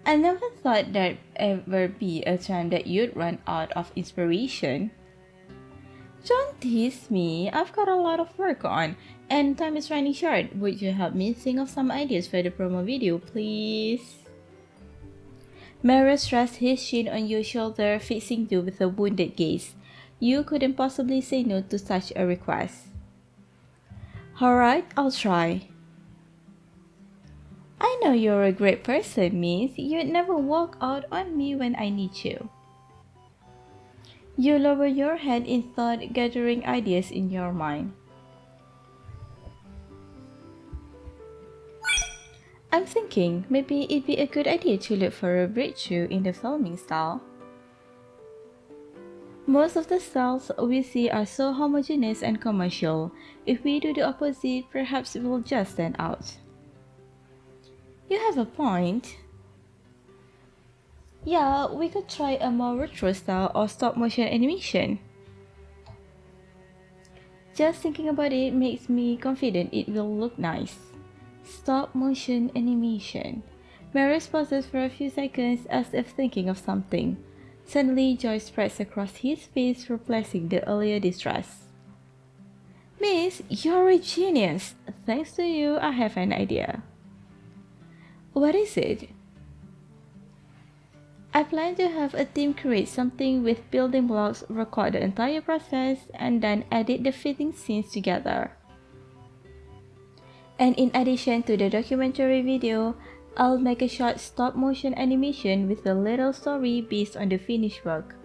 I never thought there'd ever be a time that you'd run out of inspiration. Don't tease me, I've got a lot of work on, and time is running short. Would you help me think of some ideas for the promo video, please? Marius rests his chin on your shoulder, fixing you with a wounded gaze. You couldn't possibly say no to such a request. Alright, I'll try. I know you're a great person, miss. You'd never walk out on me when I need you. You lower your head in thought, gathering ideas in your mind. I'm thinking maybe it'd be a good idea to look for a breakthrough in the filming style. Most of the styles we see are so homogeneous and commercial. If we do the opposite, perhaps we'll just stand out. You have a point. Yeah, we could try a more retro style or stop motion animation. Just thinking about it makes me confident it will look nice. Stop motion animation. Marius pauses for a few seconds as if thinking of something. Suddenly, joy spreads across his face, replacing the earlier distress. Miss, you're a genius. Thanks to you, I have an idea. What is it? I plan to have a team create something with building blocks, record the entire process, and then edit the fitting scenes together. And in addition to the documentary video, I'll make a short stop-motion animation with a little story based on the finished work.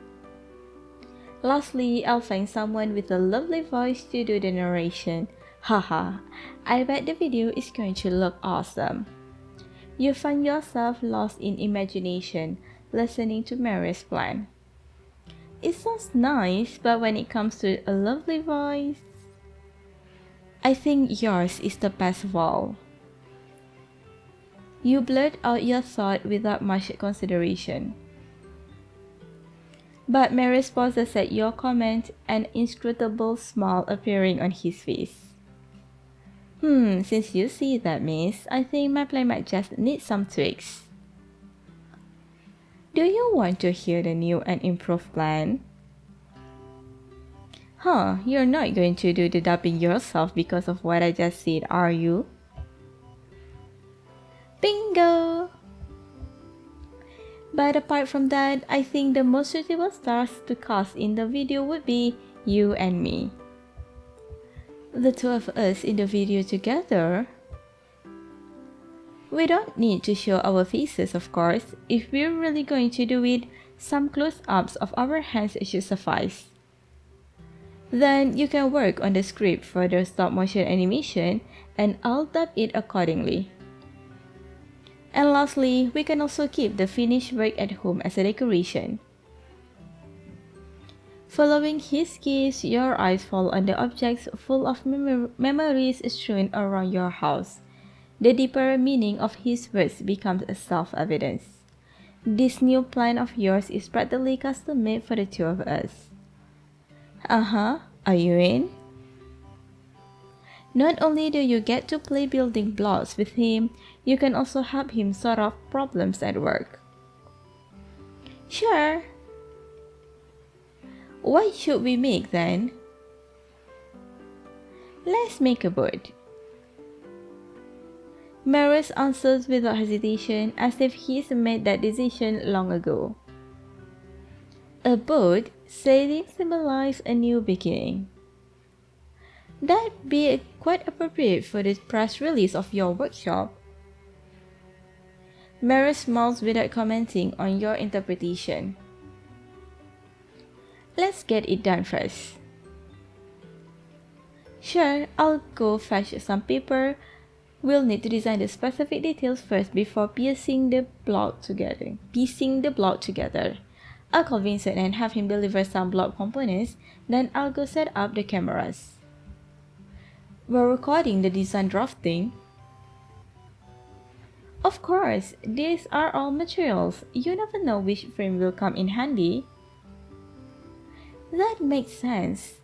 Lastly, I'll find someone with a lovely voice to do the narration. Haha, I bet the video is going to look awesome. You find yourself lost in imagination, listening to Marius' plan. It sounds nice, but when it comes to a lovely voice, I think yours is the best of all. You blurt out your thought without much consideration. But Marius pauses at your comment, an inscrutable smile appearing on his face. Since you see that, miss, I think my plan might just need some tweaks. Do you want to hear the new and improved plan? You're not going to do the dubbing yourself because of what I just said, are you? Bingo! But apart from that, I think the most suitable stars to cast in the video would be you and me. The two of us in the video together. We don't need to show our faces, of course. If we're really going to do it, some close-ups of our hands should suffice. Then you can work on the script for the stop-motion animation and I'll dub it accordingly. And lastly, we can also keep the finished work at home as a decoration. Following his gaze, your eyes fall on the objects full of memories strewn around your house. The deeper meaning of his words becomes self-evident. This new plan of yours is practically custom-made for the two of us. Are you in? Not only do you get to play building blocks with him, you can also help him sort out problems at work. Sure. What should we make then? Let's make a boat. Marius answers without hesitation, as if he's made that decision long ago. A boat sailing symbolizes a new beginning. That'd be quite appropriate for the press release of your workshop. Marius smiles without commenting on your interpretation. Let's get it done first. Sure, I'll go fetch some paper. We'll need to design the specific details first before piecing the block together. I'll call Vincent and have him deliver some block components, then I'll go set up the cameras. We're recording the design drafting. Of course, these are all materials. You never know which frame will come in handy. That makes sense.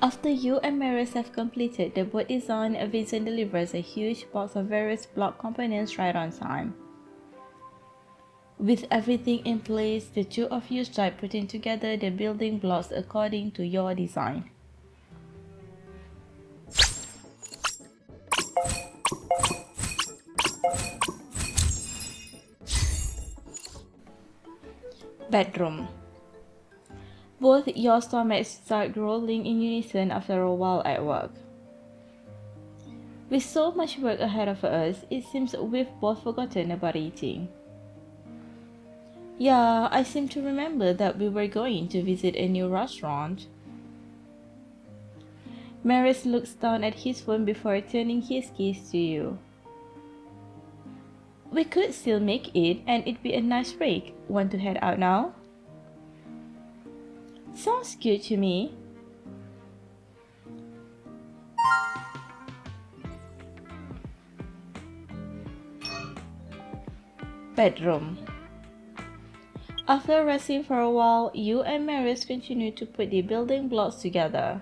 After you and Marius have completed the boat design, Vincent delivers a huge box of various block components right on time. With everything in place, the two of you start putting together the building blocks according to your design. Bedroom. Both your stomachs start rolling in unison after a while at work. With so much work ahead of us, it seems we've both forgotten about eating. Yeah, I seem to remember that we were going to visit a new restaurant. Marius looks down at his phone before turning his gaze to you. We could still make it and it'd be a nice break. Want to head out now? Sounds good to me. Bedroom. After resting for a while, you and Marius continue to put the building blocks together.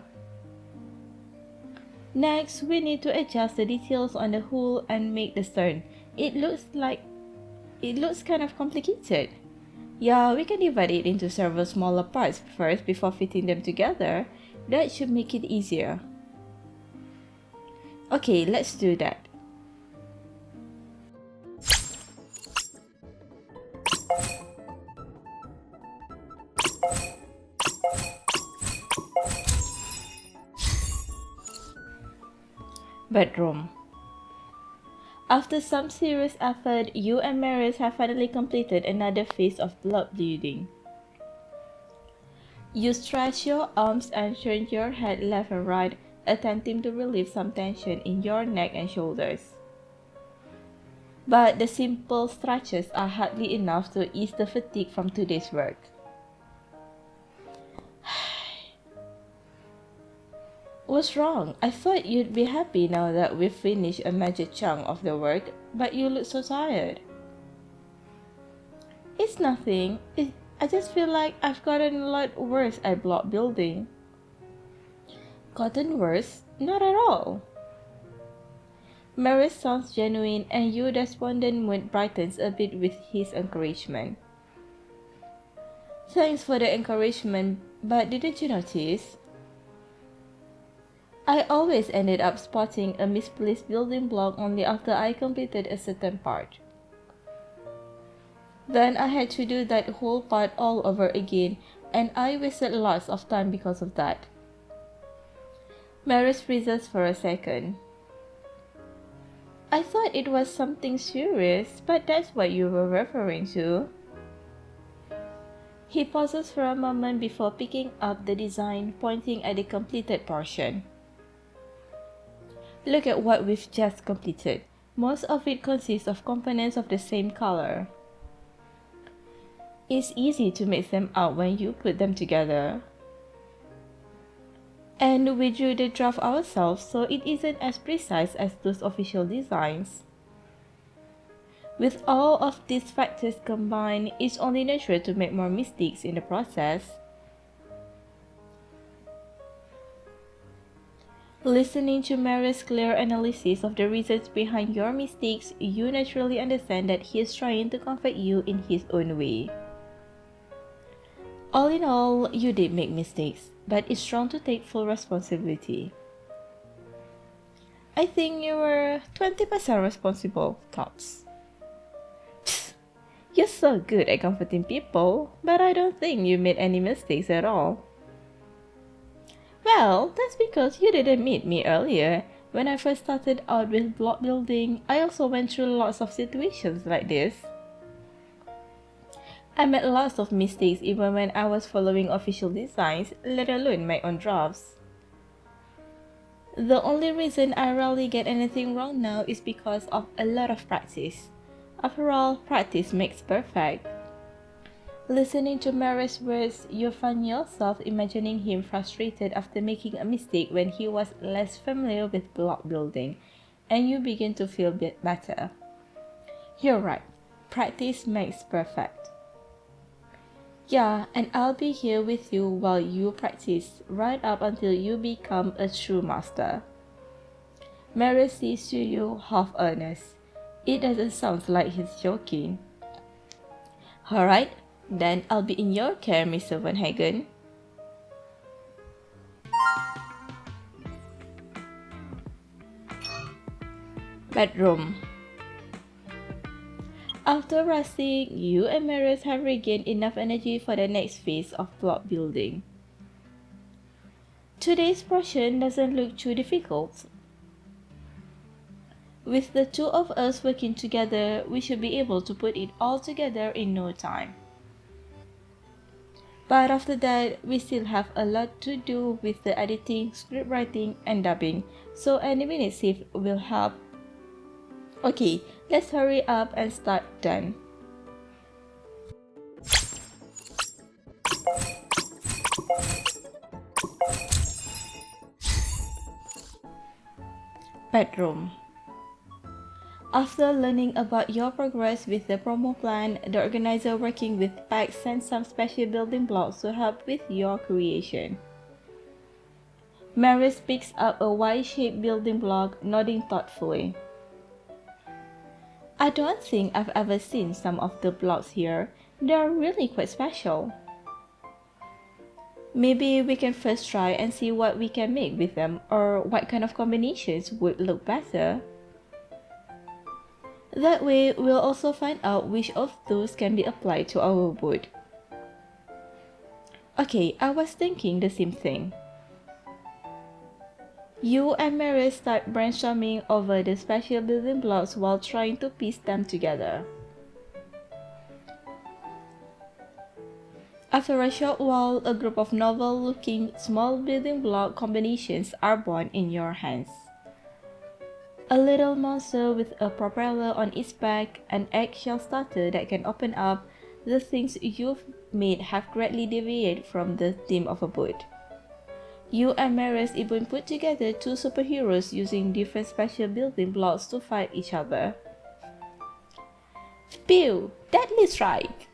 Next, we need to adjust the details on the hull and make the stern. It looks kind of complicated. Yeah, we can divide it into several smaller parts first before fitting them together. That should make it easier. Okay, let's do that. Bedroom. After some serious effort, you and Marius have finally completed another phase of block building. You stretch your arms and turn your head left and right, attempting to relieve some tension in your neck and shoulders. but the simple stretches are hardly enough to ease the fatigue from today's work. What's wrong? I thought you'd be happy now that we've finished a major chunk of the work, but you look so tired. It's nothing. I just feel like I've gotten a lot worse at block building. Gotten worse? Not at all. Marius sounds genuine, and your despondent mood brightens a bit with his encouragement. Thanks for the encouragement, but didn't you notice? I always ended up spotting a misplaced building block only after I completed a certain part. Then I had to do that whole part all over again, and I wasted lots of time because of that. Marius freezes for a second. I thought it was something serious, but that's what you were referring to. He pauses for a moment before picking up the design, pointing at the completed portion. Look at what we've just completed. Most of it consists of components of the same color. It's easy to make them out when you put them together. And we drew the draft ourselves, so it isn't as precise as those official designs. With all of these factors combined, it's only natural to make more mistakes in the process. Listening to Marius' clear analysis of the reasons behind your mistakes, you naturally understand that he is trying to comfort you in his own way. All in all, you did make mistakes, but it's wrong to take full responsibility. I think you were 20% responsible, tops. Psst, you're so good at comforting people, but I don't think you made any mistakes at all. Well, that's because you didn't meet me earlier. When I first started out with block building, I also went through lots of situations like this. I made lots of mistakes even when I was following official designs, let alone my own drafts. The only reason I rarely get anything wrong now is because of a lot of practice. After all, practice makes perfect. Listening to Marius' words, you find yourself imagining him frustrated after making a mistake when he was less familiar with block building, and you begin to feel a bit better. You're right, practice makes perfect. Yeah, and I'll be here with you while you practice, right up until you become a true master. Marius sees to you half earnest. It doesn't sound like he's joking. Alright, then I'll be in your care, Mr. Van Hagen. Bedroom. After resting, you and Marius have regained enough energy for the next phase of block building. Today's portion doesn't look too difficult. With the two of us working together, we should be able to put it all together in no time. But after that, we still have a lot to do with the editing, script writing, and dubbing, so any minute saved will help. Okay, let's hurry up and start done. Bedroom. After learning about your progress with the promo plan, the organizer working with PAX sent some special building blocks to help with your creation. Marius picks up a Y-shaped building block, nodding thoughtfully. I don't think I've ever seen some of the blocks here. They are really quite special. Maybe we can first try and see what we can make with them, or what kind of combinations would look better. That way, we'll also find out which of those can be applied to our wood. Okay, I was thinking the same thing. You and Marius start brainstorming over the special building blocks while trying to piece them together. After a short while, a group of novel-looking small building block combinations are born in your hands. A little monster with a propeller on its back, an eggshell starter that can open up. The things you've made have greatly deviated from the theme of a boat. You and Marius even put together two superheroes using different special building blocks to fight each other. Pew! Deadly strike!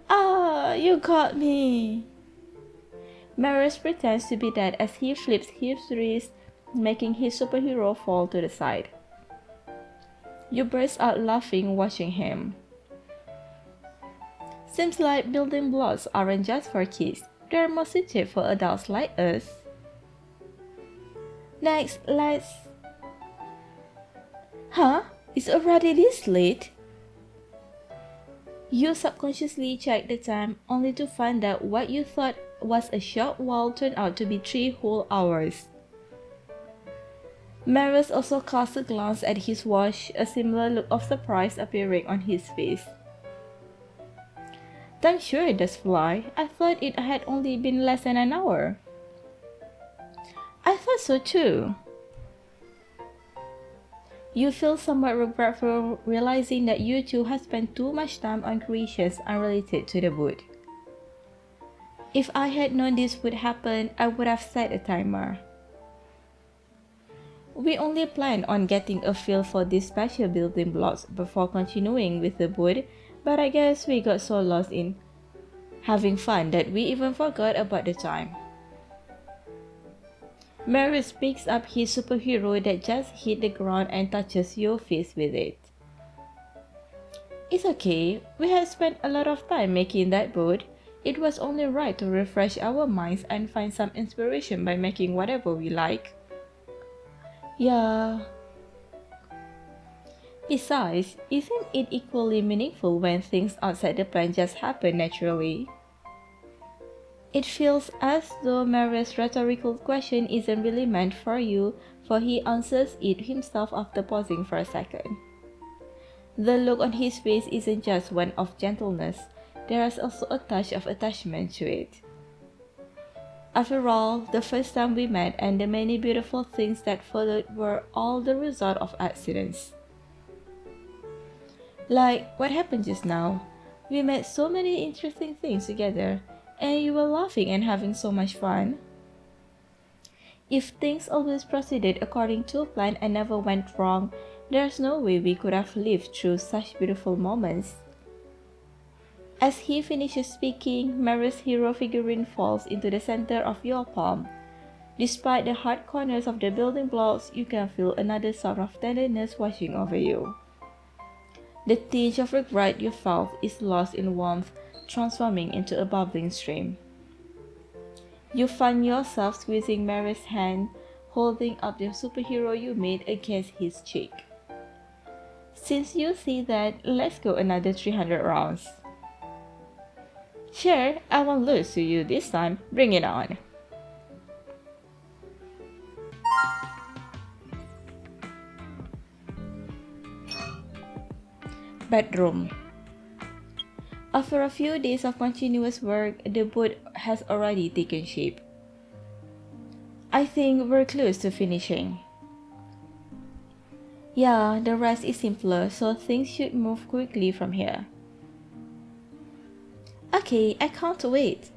Ah, you got me! Marius pretends to be dead as he flips his wrist, making his superhero fall to the side. You burst out laughing watching him. Seems like building blocks aren't just for kids, they're more suited for adults like us. Next, let's... Huh? It's already this late? You subconsciously check the time only to find that what you thought was a short while turned out to be 3 whole hours. Marius also casts a glance at his watch, a similar look of surprise appearing on his face. Time sure does fly. I thought it had only been less than an hour. I thought so too. You feel somewhat regretful realizing that you two have spent too much time on creations unrelated to the boat. If I had known this would happen, I would have set a timer. We only planned on getting a feel for these special building blocks before continuing with the boat, but I guess we got so lost in having fun that we even forgot about the time. Marius picks up his superhero that just hit the ground and touches your face with it. It's okay, we had spent a lot of time making that boat. It was only right to refresh our minds and find some inspiration by making whatever we like. Yeah. Besides, isn't it equally meaningful when things outside the plan just happen naturally? It feels as though Marius' rhetorical question isn't really meant for you, for he answers it himself after pausing for a second. The look on his face isn't just one of gentleness, there is also a touch of attachment to it. After all, the first time we met and the many beautiful things that followed were all the result of accidents. Like what happened just now. We made so many interesting things together, and you were laughing and having so much fun. If things always proceeded according to plan and never went wrong, there's no way we could have lived through such beautiful moments. As he finishes speaking, Marius' hero figurine falls into the center of your palm. Despite the hard corners of the building blocks, you can feel another sort of tenderness washing over you. The tinge of regret you felt is lost in warmth, transforming into a bubbling stream. You find yourself squeezing Marius' hand, holding up the superhero you made against his cheek. Since you see that, let's go another 300 rounds. Sure, I won't lose to you this time. Bring it on. Bedroom. After a few days of continuous work, the boat has already taken shape. I think we're close to finishing. Yeah, the rest is simpler, so things should move quickly from here. Okay, I can't wait.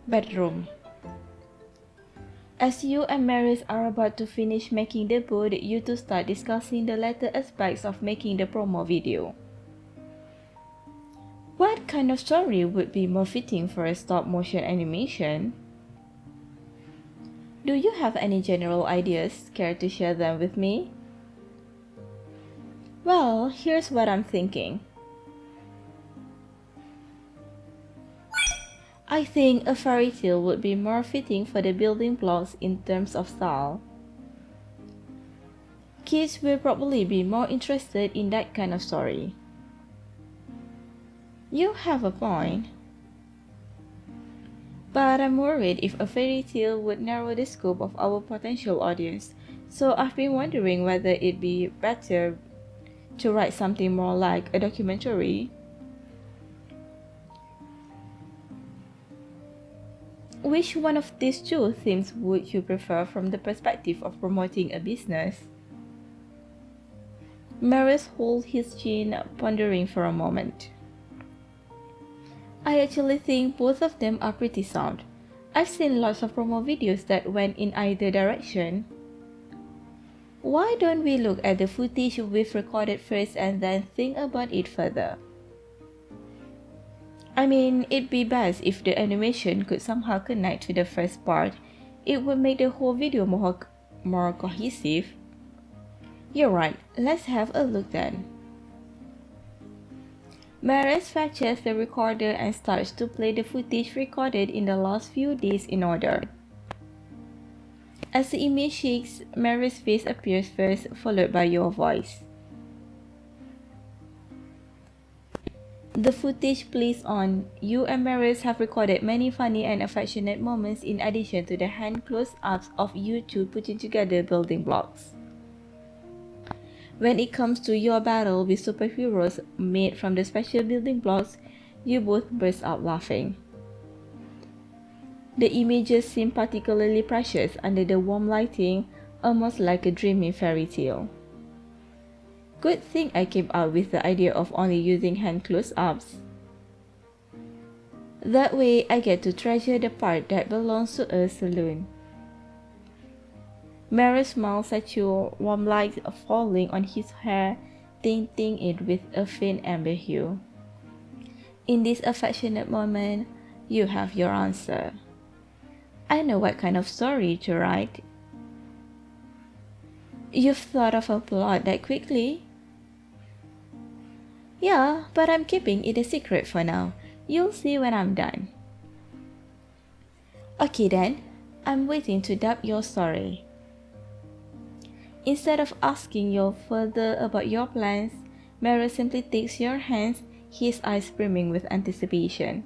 Bedroom. As you and Marius are about to finish making the boat, you two start discussing the later aspects of making the promo video. What kind of story would be more fitting for a stop-motion animation? Do you have any general ideas? Care to share them with me? Well, here's what I'm thinking. I think a fairy tale would be more fitting for the building blocks in terms of style. Kids will probably be more interested in that kind of story. You have a point. But I'm worried if a fairy tale would narrow the scope of our potential audience, so I've been wondering whether it'd be better to write something more like a documentary. Which one of these two themes would you prefer from the perspective of promoting a business? Marius held his chin, pondering for a moment. I actually think both of them are pretty sound. I've seen lots of promo videos that went in either direction. Why don't we look at the footage we've recorded first and then think about it further? I mean, it'd be best if the animation could somehow connect to the first part. It would make the whole video more cohesive. You're right, let's have a look then. Marius fetches the recorder and starts to play the footage recorded in the last few days in order. As the image shakes, Marius' face appears first, followed by your voice. The footage plays on. You and Marius have recorded many funny and affectionate moments in addition to the hand close-ups of you two putting together building blocks. When it comes to your battle with superheroes made from the special building blocks, you both burst out laughing. The images seem particularly precious under the warm lighting, almost like a dreamy fairy tale. Good thing I came up with the idea of only using hand close-ups. That way I get to treasure the part that belongs to us alone. Marius smiles at you, warm light falling on his hair, tinting it with a faint amber hue. In this affectionate moment, you have your answer. I know what kind of story to write. You've thought of a plot that quickly? Yeah, but I'm keeping it a secret for now. You'll see when I'm done. Okay then, I'm waiting to dub your story. Instead of asking you further about your plans, Marius simply takes your hands, his eyes brimming with anticipation.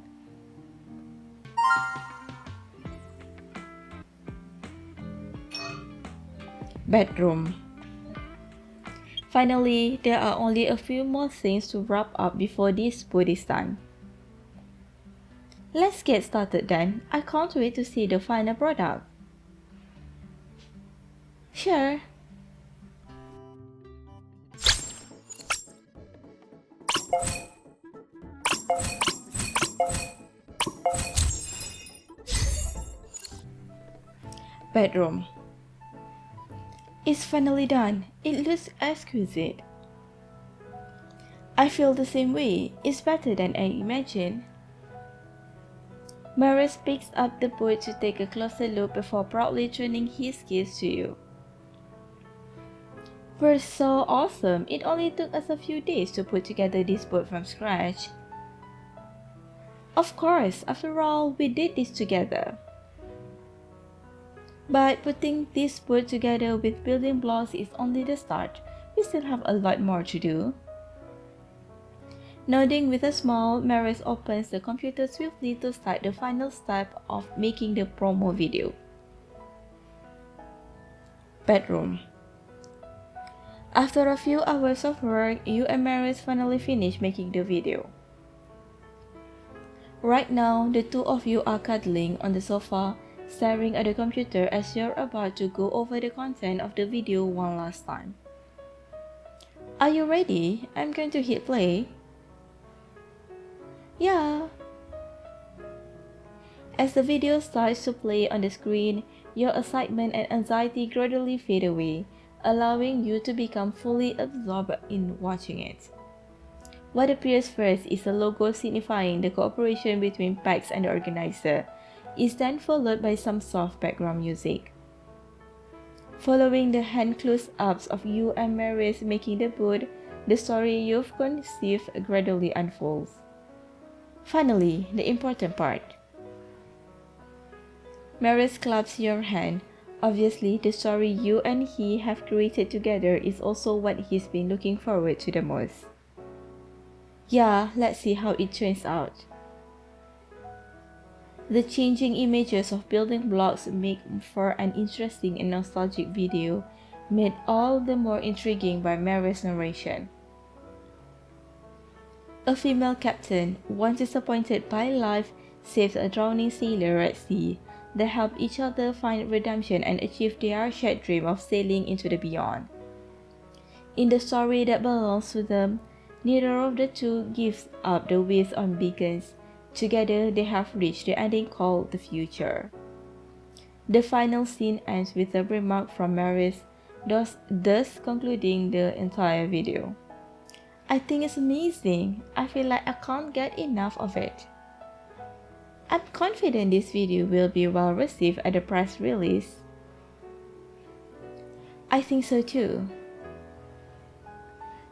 Bedroom. Finally, there are only a few more things to wrap up before this boot is done. Let's get started then. I can't wait to see the final product. Sure. Bedroom. It's finally done. It looks exquisite. I feel the same way. It's better than I imagined. Marius picks up the boot to take a closer look before proudly turning his gaze to you. We're so awesome. It only took us a few days to put together this boot from scratch. Of course, after all, we did this together. But putting this boot together with building blocks is only the start. We still have a lot more to do. Nodding with a smile, Marius opens the computer swiftly to start the final step of making the promo video. Bedroom. After a few hours of work, you and Marius finally finish making the video. Right now, the two of you are cuddling on the sofa, staring at the computer as you're about to go over the content of the video one last time. Are you ready? I'm going to hit play. Yeah. As the video starts to play on the screen, your excitement and anxiety gradually fade away, allowing you to become fully absorbed in watching it. What appears first is a logo signifying the cooperation between PAX and the organizer. Is then followed by some soft background music. Following the hand close-ups of you and Marius making the boot, the story you've conceived gradually unfolds. Finally, the important part. Marius claps your hand. Obviously, the story you and he have created together is also what he's been looking forward to the most. Yeah, let's see how it turns out. The changing images of building blocks make for an interesting and nostalgic video, made all the more intriguing by Marius' narration. A female captain, once disappointed by life, saves a drowning sailor at sea, They help each other find redemption and achieve their shared dream of sailing into the beyond. In the story that belongs to them, neither of the two gives up the ways on beacons. Together, they have reached the ending called the future. The final scene ends with a remark from Marius, thus concluding the entire video. I think it's amazing. I feel like I can't get enough of it. I'm confident this video will be well received at the press release. I think so too.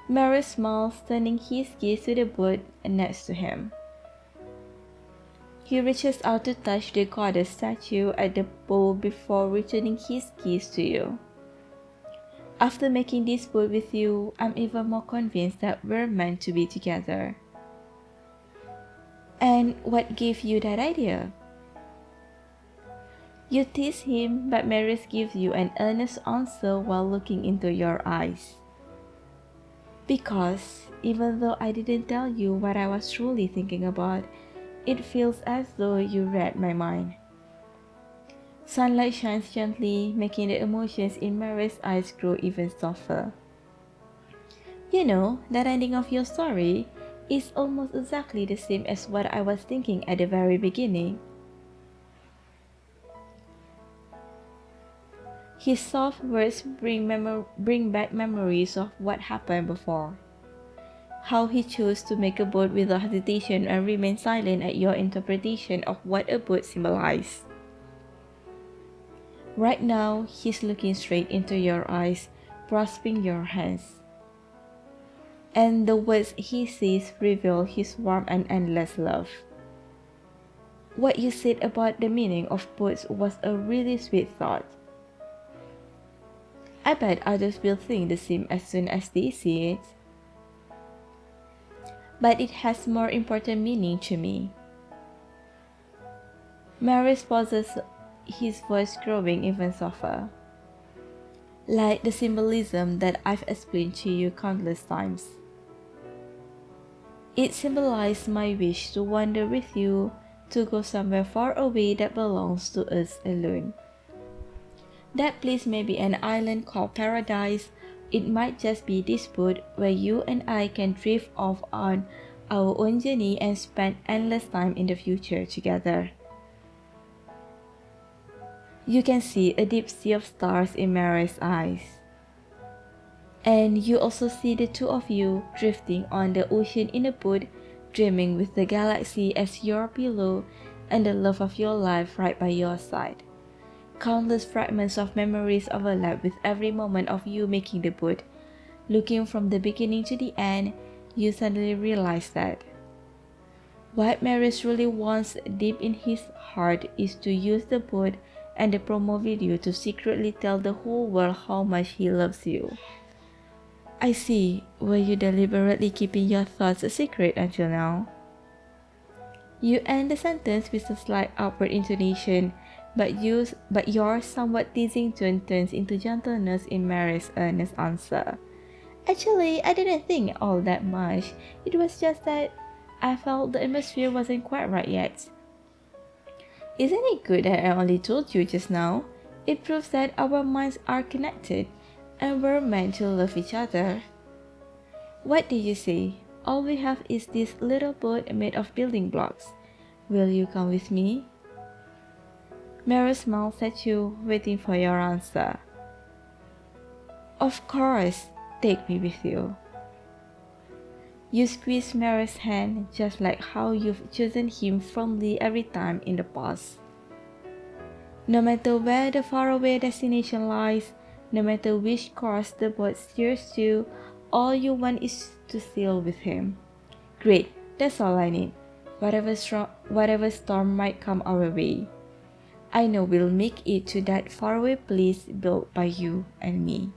Marius smiles, turning his gaze to the boat next to him. He reaches out to touch the goddess statue at the bow before returning his gaze to you. After making this boat with you, I'm even more convinced that we're meant to be together. And what gave you that idea? You tease him, but Marius gives you an earnest answer while looking into your eyes. Because even though I didn't tell you what I was truly thinking about, it feels as though you read my mind. Sunlight shines gently, making the emotions in Marius' eyes grow even softer. You know, that ending of your story is almost exactly the same as what I was thinking at the very beginning. His soft words bring back memories of what happened before. How he chose to make a boat without hesitation and remain silent at your interpretation of what a boat symbolized. Right now, he's looking straight into your eyes, grasping your hands. And the words he says reveal his warm and endless love. What you said about the meaning of boats was a really sweet thought. I bet others will think the same as soon as they see it. But it has more important meaning to me. Marius pauses, his voice growing even softer. Like the symbolism that I've explained to you countless times. It symbolized my wish to wander with you, to go somewhere far away that belongs to us alone. That place may be an island called paradise. It might just be this boat where you and I can drift off on our own journey and spend endless time in the future together. You can see a deep sea of stars in Marius' eyes. And you also see the two of you drifting on the ocean in a boat, dreaming with the galaxy as your pillow and the love of your life right by your side. Countless fragments of memories overlap with every moment of you making the boat. Looking from the beginning to the end, you suddenly realize that what Marius really wants deep in his heart is to use the boat and the promo video to secretly tell the whole world how much he loves you. I see. Were you deliberately keeping your thoughts a secret until now? You end the sentence with a slight upward intonation, but your somewhat teasing tone turns into gentleness in Marius' earnest answer. Actually, I didn't think all that much. It was just that I felt the atmosphere wasn't quite right yet. Isn't it good that I only told you just now? It proves that our minds are connected, and we're meant to love each other. What do you say? All we have is this little boat made of building blocks. Will you come with me? Marius smiles at you, waiting for your answer. Of course, take me with you. You squeeze Marius' hand just like how you've chosen him firmly every time in the past. No matter where the faraway destination lies, no matter which course the boat steers to, all you want is to sail with him. Great, that's all I need. Whatever storm might come our way, I know we'll make it to that faraway place built by you and me.